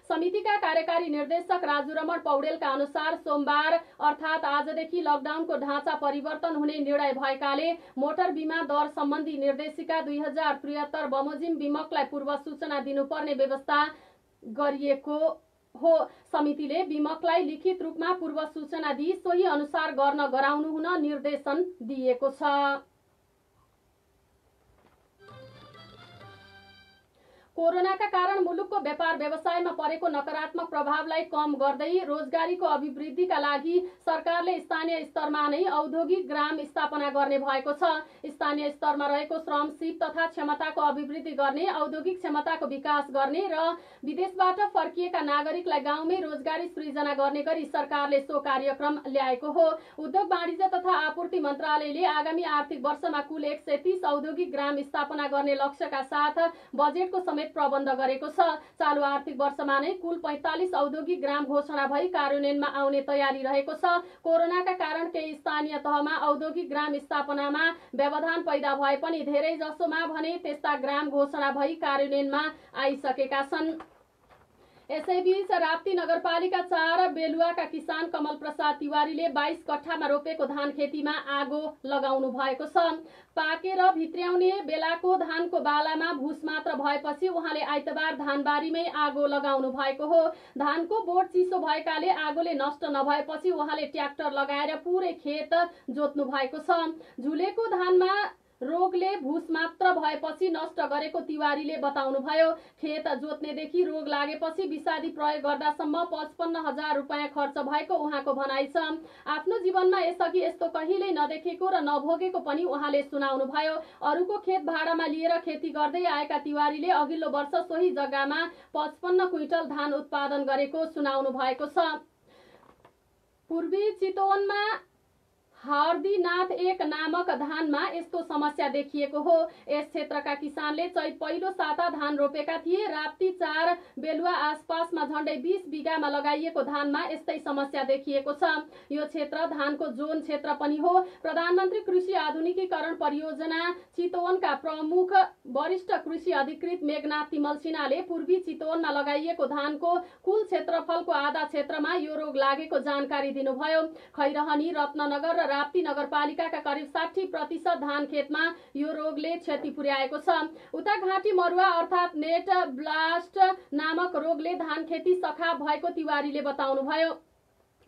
समितिका कार्यकारी निर्देशक राजु रमण पौडेलका अनुसार सोमबार अर्थात् आजदेखि लकडाउनको ढाँचा परिवर्तन हुने निर्णय भएकाले मोटर बीमा दर सम्बन्धी निर्देशिका 2073 बमोजिम बीमकलाई पूर्व सूचना दिनुपर्ने व्यवस्था गरिएको हो। समितिले बीमकलाई लिखित रूपमा पूर्व सूचना दिई सोही अनुसार गर्न गराउनु हुन निर्देशन दिएको छ। कोरोनाका कारण मुलुकको व्यापार व्यवसायमा परेको नकारात्मक प्रभावलाई कम गर्दै रोजगारीको अभिवृद्धिका लागि सरकारले स्थानीय स्तरमा नै औद्योगिक ग्राम स्थापना गर्ने भएको छ। स्थानीय स्तरमा रहेको श्रम सिप तथा क्षमताको अभिवृद्धि गर्ने, औद्योगिक क्षमताको विकास गर्ने र विदेशबाट फर्किएका नागरिकलाई गाउँमै रोजगारी सृजना गर्ने गरी सरकारले सो कार्यक्रम ल्याएको हो। उद्योग वाणिज्य तथा आपूर्ति मन्त्रालयले आगामी आर्थिक वर्षमा कुल 130 औद्योगिक ग्राम स्थापना गर्ने लक्ष्यका साथ बजेटको समेत प्रबन्ध गरेको छ। चालु आर्थिक वर्षमा नै कुल 45 औद्योगिक ग्राम घोषणा भई कार्यान्वयनमा आउने तयारी रहेको छ। कोरोनाका कारण केही स्थानीय तहमा औद्योगिक ग्राम स्थापनामा व्यवधान पैदा भए पनि धेरै जसोमा भने त्यस्ता ग्राम घोषणा भई कार्यान्वयनमा आइसकेका छन्। यसैबीच राप्ती नगरपालिका 4 बेलुवाका किसान कमल प्रसाद तिवारीले 22 कट्ठामा रोपेको धान खेतीमा आगो लगाउनु भएको छ। पाकेर भित्र्याउने बेलाको धानको बालामा भुस मात्र भएपछि उहाँले आइतबार धानबारीमै आगो लगाउनु भएको हो। धानको बोट चिसो भएकाले आगोले नष्ट नभएपछि उहाँले ट्र्याक्टर लगाएर पुरै खेत जोत्नु भएको छ। झुलेको धानमा रोगले भुस मात्र भएपछि नष्ट गरेको तिवारीले बताउनुभयो। खेत जोत्नेदेखि रोग लागेपछि विषादी प्रयोग गर्दासम्म 55,000 रुपैयाँ खर्च भएको उहाँको भनाइ छ। आफ्नो जीवनमा यसअघि यस्तो कहिल्यै नदेखेको र नभोगेको पनि उहाँले सुनाउनुभयो। अरूको खेत भाडामा लिएर खेती गर्दै आएका तिवारीले अघिल्लो वर्ष सोही जग्गामा 55 क्विन्टल धान उत्पादन गरेको सुनाउनु भएको छ। पूर्वी चितवनमा हर्दीनाथ 1 नामक धानमा यस्तो समस्या देखिएको हो। यस क्षेत्रका किसानले चैत पहिलो साता धान रोपेका थिए। राप्ती 4 बेलुवा आसपासमा झण्डै 20 बिगामा लगाइएको धानमा यस्तै समस्या देखिएको छ। यो क्षेत्र धानको जोन क्षेत्र पनि हो। प्रधानमन्त्री कृषि आधुनिकीकरण परियोजना चितवनका प्रमुख वरिष्ठ कृषि अधिकृत मेघनाथ तिमल सिन्हाले पूर्वी चितवनमा लगाइएको धानको कुल क्षेत्रफलको आधा क्षेत्रमा यो रोग लागेको जानकारी दिनुभयो। खैरहनी, रत्ननगर र राप्ती नगरपालिकाका करिब 60% धान खेतमा यो रोगले क्षति पुर्याएको छ। उता घाँटी मरुवा अर्थात् नेट ब्लास्ट नामक रोगले धान खेती सखा भएको तिवारीले बताउनुभयो।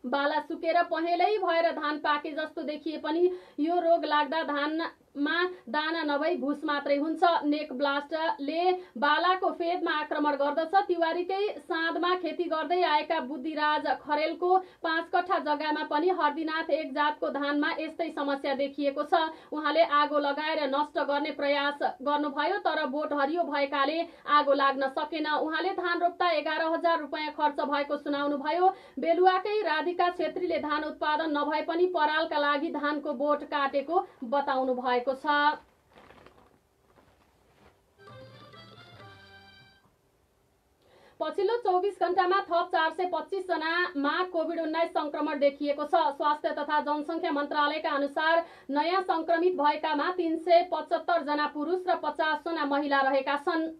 बाला सुकेर पहेँलै भएर धान पाके जस्तो देखिए पनि यो रोग लाग्दा धानमा दाना नभई भुस मात्रै हुन्छ। नेक ब्लास्टले बालाको फेदमा आक्रमण गर्दछ। तिवारीकै साँधमा खेती गर्दै आएका बुद्धिराज खरेलको 5 कट्ठा जग्गामा पनि हर्दीनाथ एक जातको धानमा यस्तै समस्या देखिएको छ। उहाँले आगो लगाएर नष्ट गर्ने प्रयास गर्नुभयो तर बोट हरियो भएकाले आगो लाग्न सकेन। उहाँले धान रोप्दा 11,000 रुपैयाँ खर्च भएको सुनाउनुभयो। बेलुवाकै राधिका छेत्रीले धान उत्पादन नभए पनि परालका लागि धानको बोट काटेको बताउनु भएको छ। पछिल्लो 24 घण्टामा थप 425 जनामा कोभिड-19 संक्रमण देखिएको छ। स्वास्थ्य तथा जनसंख्या मन्त्रालयका अनुसार नयाँ संक्रमित भएकामा 375 जना पुरुष र 50 जना महिला रहेका छन्।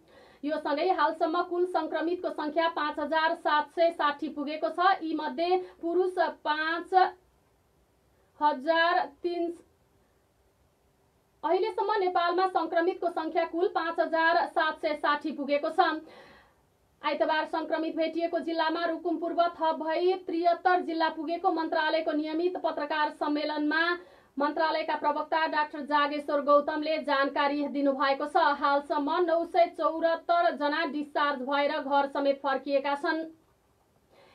यो सँगै हालसम्म कुल संक्रमितको संख्या 5760 पुगेको छ। यी मध्ये पुरुष 5003। अहिलेसम्म नेपालमा संक्रमितको संख्या कुल 5760 पुगेको छ। आइतबार संक्रमित भेटिएको जिल्लामा रुकुम पूर्व थप भई 73 जिल्ला पुगेको मन्त्रालयको नियमित पत्रकार सम्मेलनमा मन्त्रालयका प्रवक्ता डाक्टर जागेश्वर गौतमले जानकारी दिनुभएको छ। हालसम्म 974 जना डिस्चार्ज भएर घर समेत फर्किएका छन्।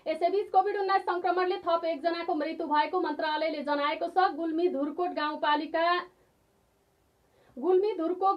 यसैबीच कोभिड-19 संक्रमणले थप 1 जनाको मृत्यु भएको मन्त्रालयले जनाएको छ। गुल्मी धुर्कोट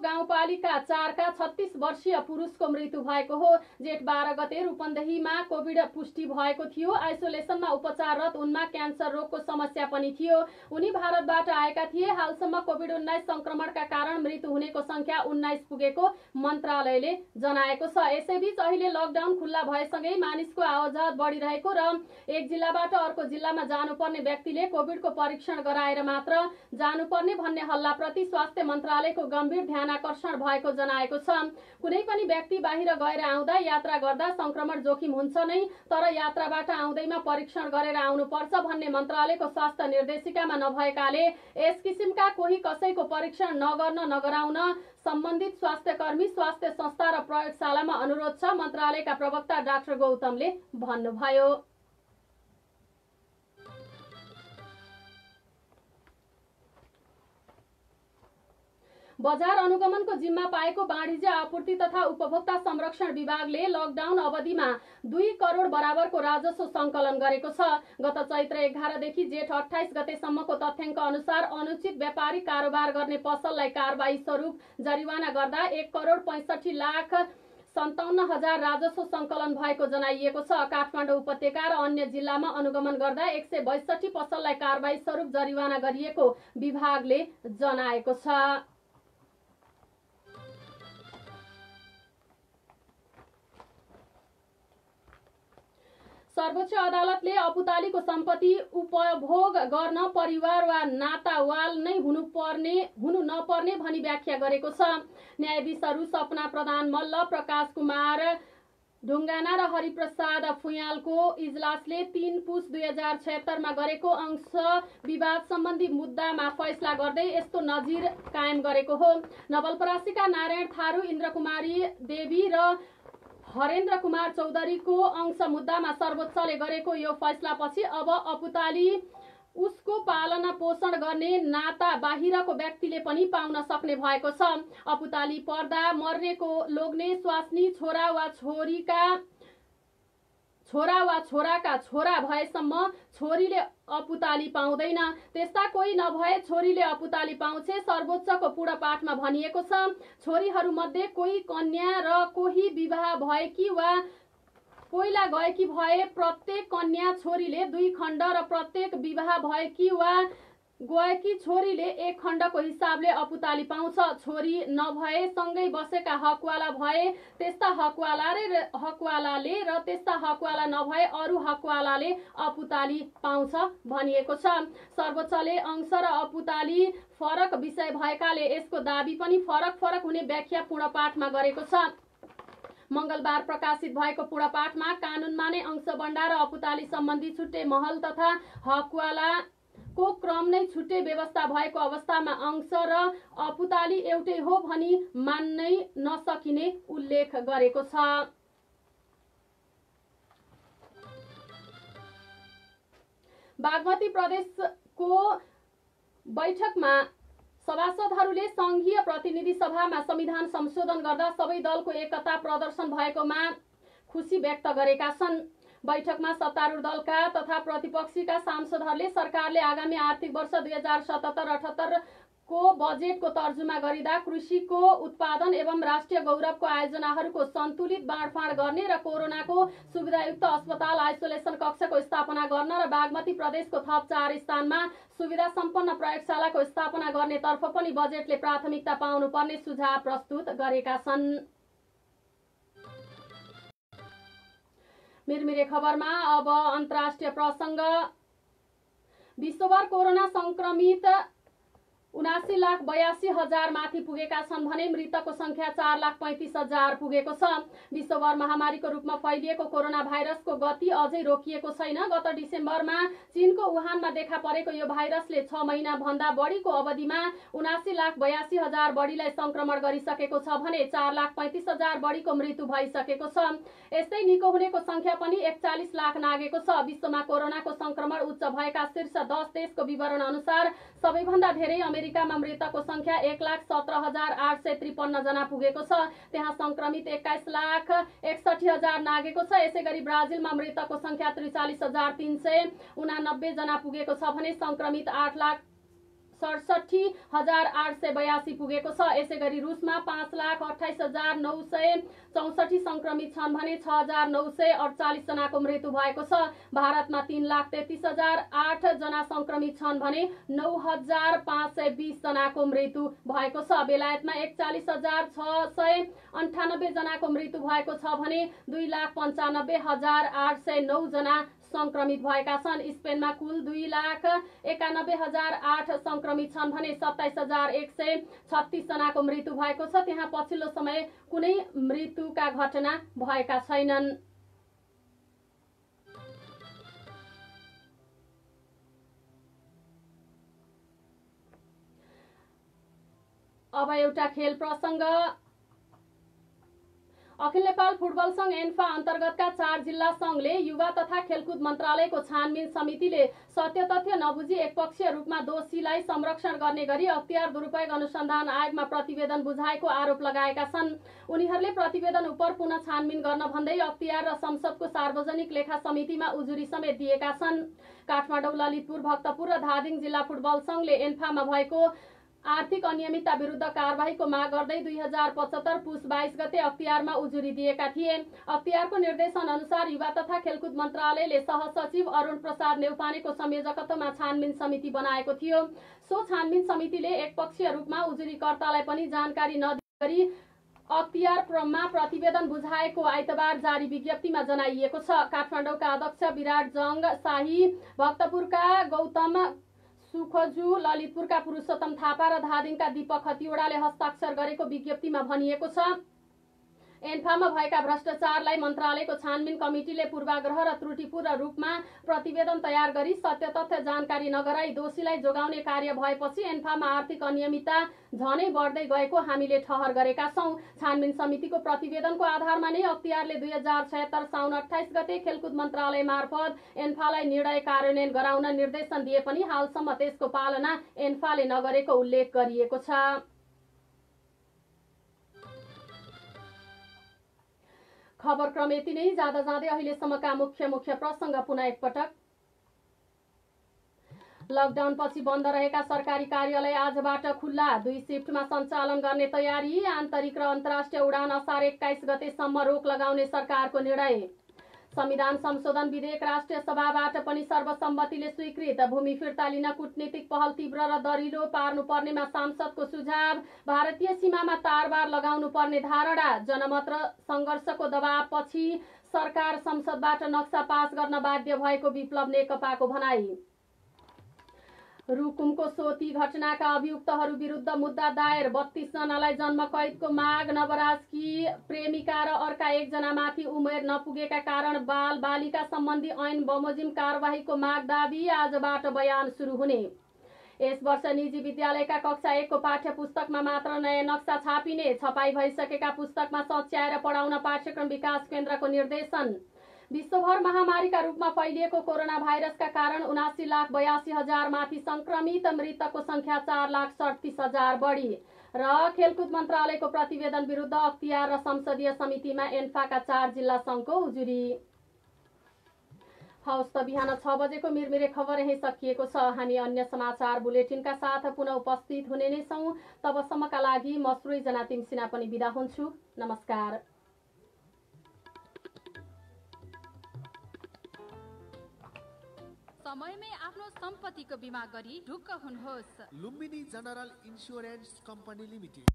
गाउँपालिका 4 का 36 वर्षीय पुरुषको मृत्यु भएको हो। जेठ 12 गते रूपन्देहीमा कोभिड पुष्टि भएको थियो। आइसोलेसनमा उपचाररत उनमा क्यान्सर रोगको समस्या पनि थियो। उनी भारतबाट आएका थिए। हालसम्म कोभिड-19 संक्रमणका कारण मृत्यु हुनेको संख्या 19 पुगेको मन्त्रालयले जनाएको छ। यसैबीच अहिले लकडाउन खुल्ला भएसँगै मानिसको आवाजात बढिरहेको र एक जिल्लाबाट अर्को जिल्लामा जानुपर्ने व्यक्तिले कोभिडको परीक्षण गराएर मात्र जानुपर्ने भन्ने हल्लाप्रति स्वास्थ्य मन्त्रालय को गम्भीर ध्यानाकर्षण भएको जनाएको छ। कुनै पनि व्यक्ति बाहिर गएर आउँदा यात्रा गर्दा संक्रमण जोखिम हुन्छ नै, तर यात्राबाट आउँदैमा परीक्षण गरेर आउनुपर्छ भन्ने मन्त्रालयको स्वास्थ्य निर्देशिकामा नभएकाले यस किसिमका कोही कसैको परीक्षण नगराउन सम्बन्धित स्वास्थ्यकर्मी, स्वास्थ्य संस्था र प्रयोगशालामा अनुरोध छ, मन्त्रालयका प्रवक्ता डाक्टर गौतमले भन्नुभयो। बजार अनुगमनको जिम्मा पाएको वाणिज्य आपूर्ति तथा उपभोक्ता संरक्षण विभागले लकडाउन अवधिमा 2 करोड बराबरको राजस्व संकलन गरेको छ। गत चैत्र 11 देखि जेठ 28 गतेसम्मको तथ्याङ्क अनुसार अनुचित व्यापारिक कारोबार गर्ने पसललाई कारबाही स्वरूप जरिवाना गर्दा 1 करोड 65 लाख 57,000 राजस्व संकलन भएको जनाइएको छ। काठमाडौँ उपत्यका र अन्य जिल्लामा अनुगमन गर्दा 162 पसललाई कारबाही स्वरूप जरिवाना गरिएको विभागले जनाएको छ। सर्वोच्च अदालतले अपुतालीको सम्पत्ति उपभोग गर्न परिवार वा नातावाल नै हुनु नपर्ने भनी व्याख्या गरेको छ। न्यायाधीशहरू सपना प्रधान मल्ल, प्रकाश कुमार ढुङ्गाना र हरिप्रसाद फुयालको इजलासले 3 पुस 2076 मा गरेको अंश विवाद सम्बन्धी मुद्दामा फैसला गर्दै यस्तो नजिर कायम गरेको हो। नवलपरासीका नारायण थारू, इन्द्रकुमारी देवी र हरेन्द्र कुमार चौधरीको अंश मुद्दामा सर्वोच्चले गरेको यो फैसलापछि अब अपुताली उसको पालना पोषण गर्ने नाता बाहिरको व्यक्तिले पनि पाउन सक्ने भएको छ। अपुताली पर्दा मर्नेको लोग्ने स्वास्नी छोरा वा छोराका छोरा भएसम्म छोरीले अपुताली पाउँदैन। त्यस्ता कोही नभए छोरीले अपुताली पाउँछे। सर्वोच्चको पूर्णपाठमा भनिएको छ, छोरीहरूमध्ये कोही कन्या र कोही विवाह भएकी वा पहिला गएकी भए प्रत्येक कन्या छोरीले 2 खण्ड र प्रत्येक विवाह भएकी वा गएकी छोरीले 1 खण्डको हिसाबले अपुताली पाउँछ। छोरी नभए सँगै बसेका हकवाला भए त्यस्ता हकवालाले र त्यस्ता हकवाला नभए अरू हकवालाले अपुताली पाउँछ भनिएको छ। सर्वोच्चले अंश र अपुताली फरक विषय भएकाले यसको दाबी पनि फरक हुने व्याख्या पूर्णपाठमा गरेको छ। मंगलबार प्रकाशित भएको पूर्णपाठमा कानूनमा नै अंशबण्डा र अपुताली सम्बन्धी छुट्टै महल तथा हकवाला को क्रम नै छुट्टै व्यवस्था भएको अवस्थामा अंश र अपुताली एउटै हो भनी मान्नै नसकिने उल्लेख गरेको छ। बागमती प्रदेशको बैठकमा सभासदहरूले संघीय प्रतिनिधि सभामा संविधान संशोधन गर्दा सबै दलको एकता प्रदर्शन भएकोमा खुसी व्यक्त गरेका छन्। बैठकमा सत्तारूढ दलका तथा प्रतिपक्षीका सांसदहरूले सरकारले आगामी आर्थिक वर्ष 2077-78 को बजेटको तर्जुमा गरिँदा कृषिको उत्पादन एवं राष्ट्रिय गौरवको आयोजनाहरूको सन्तुलित बाँडफाँड गर्ने र कोरोनाको सुविधायुक्त अस्पताल आइसोलेसन कक्षको स्थापना गर्न र बागमती प्रदेशको थप 4 स्थानमा सुविधा सम्पन्न प्रयोगशालाको स्थापना गर्नेतर्फ पनि बजेटले प्राथमिकता पाउनुपर्ने सुझाव प्रस्तुत गरेका छन्। मिरमिरे खबरमा अब अन्तर्राष्ट्रिय प्रसङ्ग। विश्वभर कोरोना संक्रमित 79,82,000 माथि पुगेका छन् भने मृतकको संख्या 4,35,000 पुगेको छ। विश्वभर महामारीको रूपमा फैलिएको कोरोना भाइरसको गति अझै रोकिएको छैन। गत डिसेम्बरमा चीनको वुहानमा देखा परेको यो भाइरसले 6 महिना भन्दा बढीको अवधिमा 79,82,000 बढीलाई संक्रमण गरिसकेको छ भने 4,35,000 बढीको मृत्यु भइसकेको छ। यस्तै निको हुनेको संख्या पनि 41 लाख नागेको छ। विश्वमा कोरोनाको संक्रमण उच्च भएका शीर्ष 10 देशको विवरण अनुसार सबैभन्दा धेरै अमेरिकामा मृतकको संख्या 1,17,853 जना पुगेको छ। त्यहाँ संक्रमित 21,61,000 नागेको छ। यसैगरी ब्राजिलमा मृतकको संख्या 43,389 जना पुगेको छ भने संक्रमित 8,67,882 पुगेको छ। यसैगरी रुसमा 5,28,964 संक्रमित छन् भने 6,948 जनाको मृत्यु भएको छ। भारतमा 3,33,008 जना संक्रमित छन् भने 9,520 जनाको मृत्यु भएको छ। बेलायतमा 41,698 जनाको मृत्यु भएको छ भने 2,95,809 जना संक्रमित भएका छन्। स्पेनमा कुल 2,91,008 संक्रमित छन् भने 27,136 जनाको मृत्यु भएको छ। त्यहाँ पछिल्लो समय कुनै मृत्युका घटना भएका छैनन्। अब एउटा खेल प्रसङ्ग। अखिल नेपाल फुटबल संघ एन्फा अन्तर्गतका 4 जिल्ला संघले युवा तथा खेलकुद मन्त्रालयको छानबिन समितिले सत्य तथ्य नबुझी एकपक्षीय रूपमा दोषीलाई संरक्षण गर्ने गरी अख्तियार दुरुपयोग अनुसन्धान आयोगमा प्रतिवेदन बुझाएको आरोप लगाएका छन्। उनीहरूले प्रतिवेदन उप पुनः छानबिन गर्न भन्दै अख्तियार र संसदको सार्वजनिक लेखा समितिमा उजुरी समेत दिएका छन्। काठमाडौँ, ललितपुर, भक्तपुर र धादिङ जिल्ला फुटबल संघले एन्फामा भएको आर्थिक अनियमितता विरुद्ध कारबाहीको माग गर्दै 2075 पुस 22 गते अख्तियारमा उजुरी दिएका थिए। अख्तियारको निर्देशन अनुसार युवा तथा खेलकुद मन्त्रालयले सहसचिव अरुण प्रसाद नेउपानेको संयोजकत्वमा छानबिन समिति बनाएको थियो। सो छानबिन समितिले एकपक्षीय रूपमा उजुरीकर्तालाई पनि जानकारी नदिई अख्तियार क्रममा प्रतिवेदन बुझाएको आइतबार जारी विज्ञप्तिमा जनाइएको छ। काठमाडौँका अध्यक्ष विराट जंग शाही, भक्तपुरका गौतम सुखजु, ललितपुरका पुरुषोत्तम थापा र धादिङका दीपक खतिवडाले हस्ताक्षर गरेको विज्ञप्तिमा भनिएको छ। एन्फामा भएका भ्रष्टाचारलाई मन्त्रालयको छानबिन कमिटीले पूर्वाग्रह र त्रुटिपूर्ण रूपमा प्रतिवेदन तयार गरी सत्य तथ्य जानकारी नगराई दोषीलाई जोगाउने कार्य भएपछि एन्फामा आर्थिक अनियमितता झनै बढ्दै गएको हामीले ठहर गरेका छौं। छानबिन समितिको प्रतिवेदनको आधारमा नै अख्तियारले 2076 साउन 28 गते खेलकुद मन्त्रालय मार्फत एन्फालाई निर्णय कार्यान्वयन गराउन निर्देशन दिए पनि हालसम्म त्यसको पालना एन्फाले नगरेको उल्लेख गरिएको छ। खबर क्रम यति नै। जाँदा जाँदै अहिलेसम्मका मुख्य प्रसङ्ग पुनः एकपटक। लकडाउन पछि बन्द रहेका सरकारी कार्यालय आजबाट खुल्ला, 2 शिफ्टमा सञ्चालन गर्ने तयारी। आन्तरिक र अन्तर्राष्ट्रिय उडान असार 21 गतेसम्म रोक लगाउने सरकारको निर्णय। संविधान संशोधन विधेयक राष्ट्रिय सभाबाट पनि सर्वसम्मतिले स्वीकृत। भूमि फिर्ता लिन कूटनीतिक पहल तीव्र र दरिलो पार्नुपर्नेमा सांसदको सुझाव। भारतीय सीमामा तारबार लगाउनु पर्ने धारणा। जनमत र संघर्षको दबावपछि सरकार संसदबाट नक्सा पास गर्न बाध्य भएको विप्लव नेकपाको भनाई। रुकुमको सोती घटनाका अभियुक्तहरू विरुद्ध मुद्दा दायर, 32 जनालाई जन्म कैदको माग। नवराजकी प्रेमिका र अर्का 1 जनामाथि उमेर नपुगेका कारण बाल बालिका सम्बन्धी ऐन बमोजिम कारबाहीको माग दाबी। आजबाट बयान सुरु हुने। यस वर्ष निजी विद्यालयका कक्षा 1 को पाठ्य पुस्तकमा मात्र नयाँ नक्सा छापिने। छपाई भइसकेका पुस्तकमा सच्याएर पढाउन पाठ्यक्रम विकास केन्द्रको निर्देशन। विश्वभर महामारीका रूपमा फैलिएको कोरोना भाइरसका कारण 79,82,000 माथि संक्रमित, मृतकको संख्या 4,37,000 बढी। र खेलकुद मन्त्रालयको प्रतिवेदन विरुद्ध अख्तियार र संसदीय समितिमा एन्फाका 4 जिल्ला सङ्घको उजुरी। हवस् त बिहान 6 बजेको मिरमिरे खबर यही सकिएको छ। हामी अन्य समाचार बुलेटिनका साथ पुनः उपस्थित हुने नै छौँ। तबसम्मका लागि म सृजना तिमसिना पनि बिदा हुन्छु। नमस्कार। समयमै आफ्नो सम्पत्तिको बिमा गरी ढुक्क हुनुहोस्। Lumbini general insurance company limited.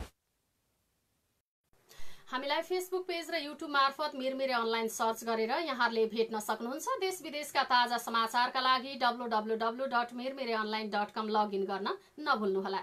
हामीलाई फेसबुक पेज र युट्युब मार्फत मिरमिरे अनलाइन सर्च गरेर यहाँहरूले भेट्न सक्नुहुन्छ। देश विदेशका ताजा समाचारका लागि www.mirmireonline.com लगइन गर्न नभुल्नुहोला।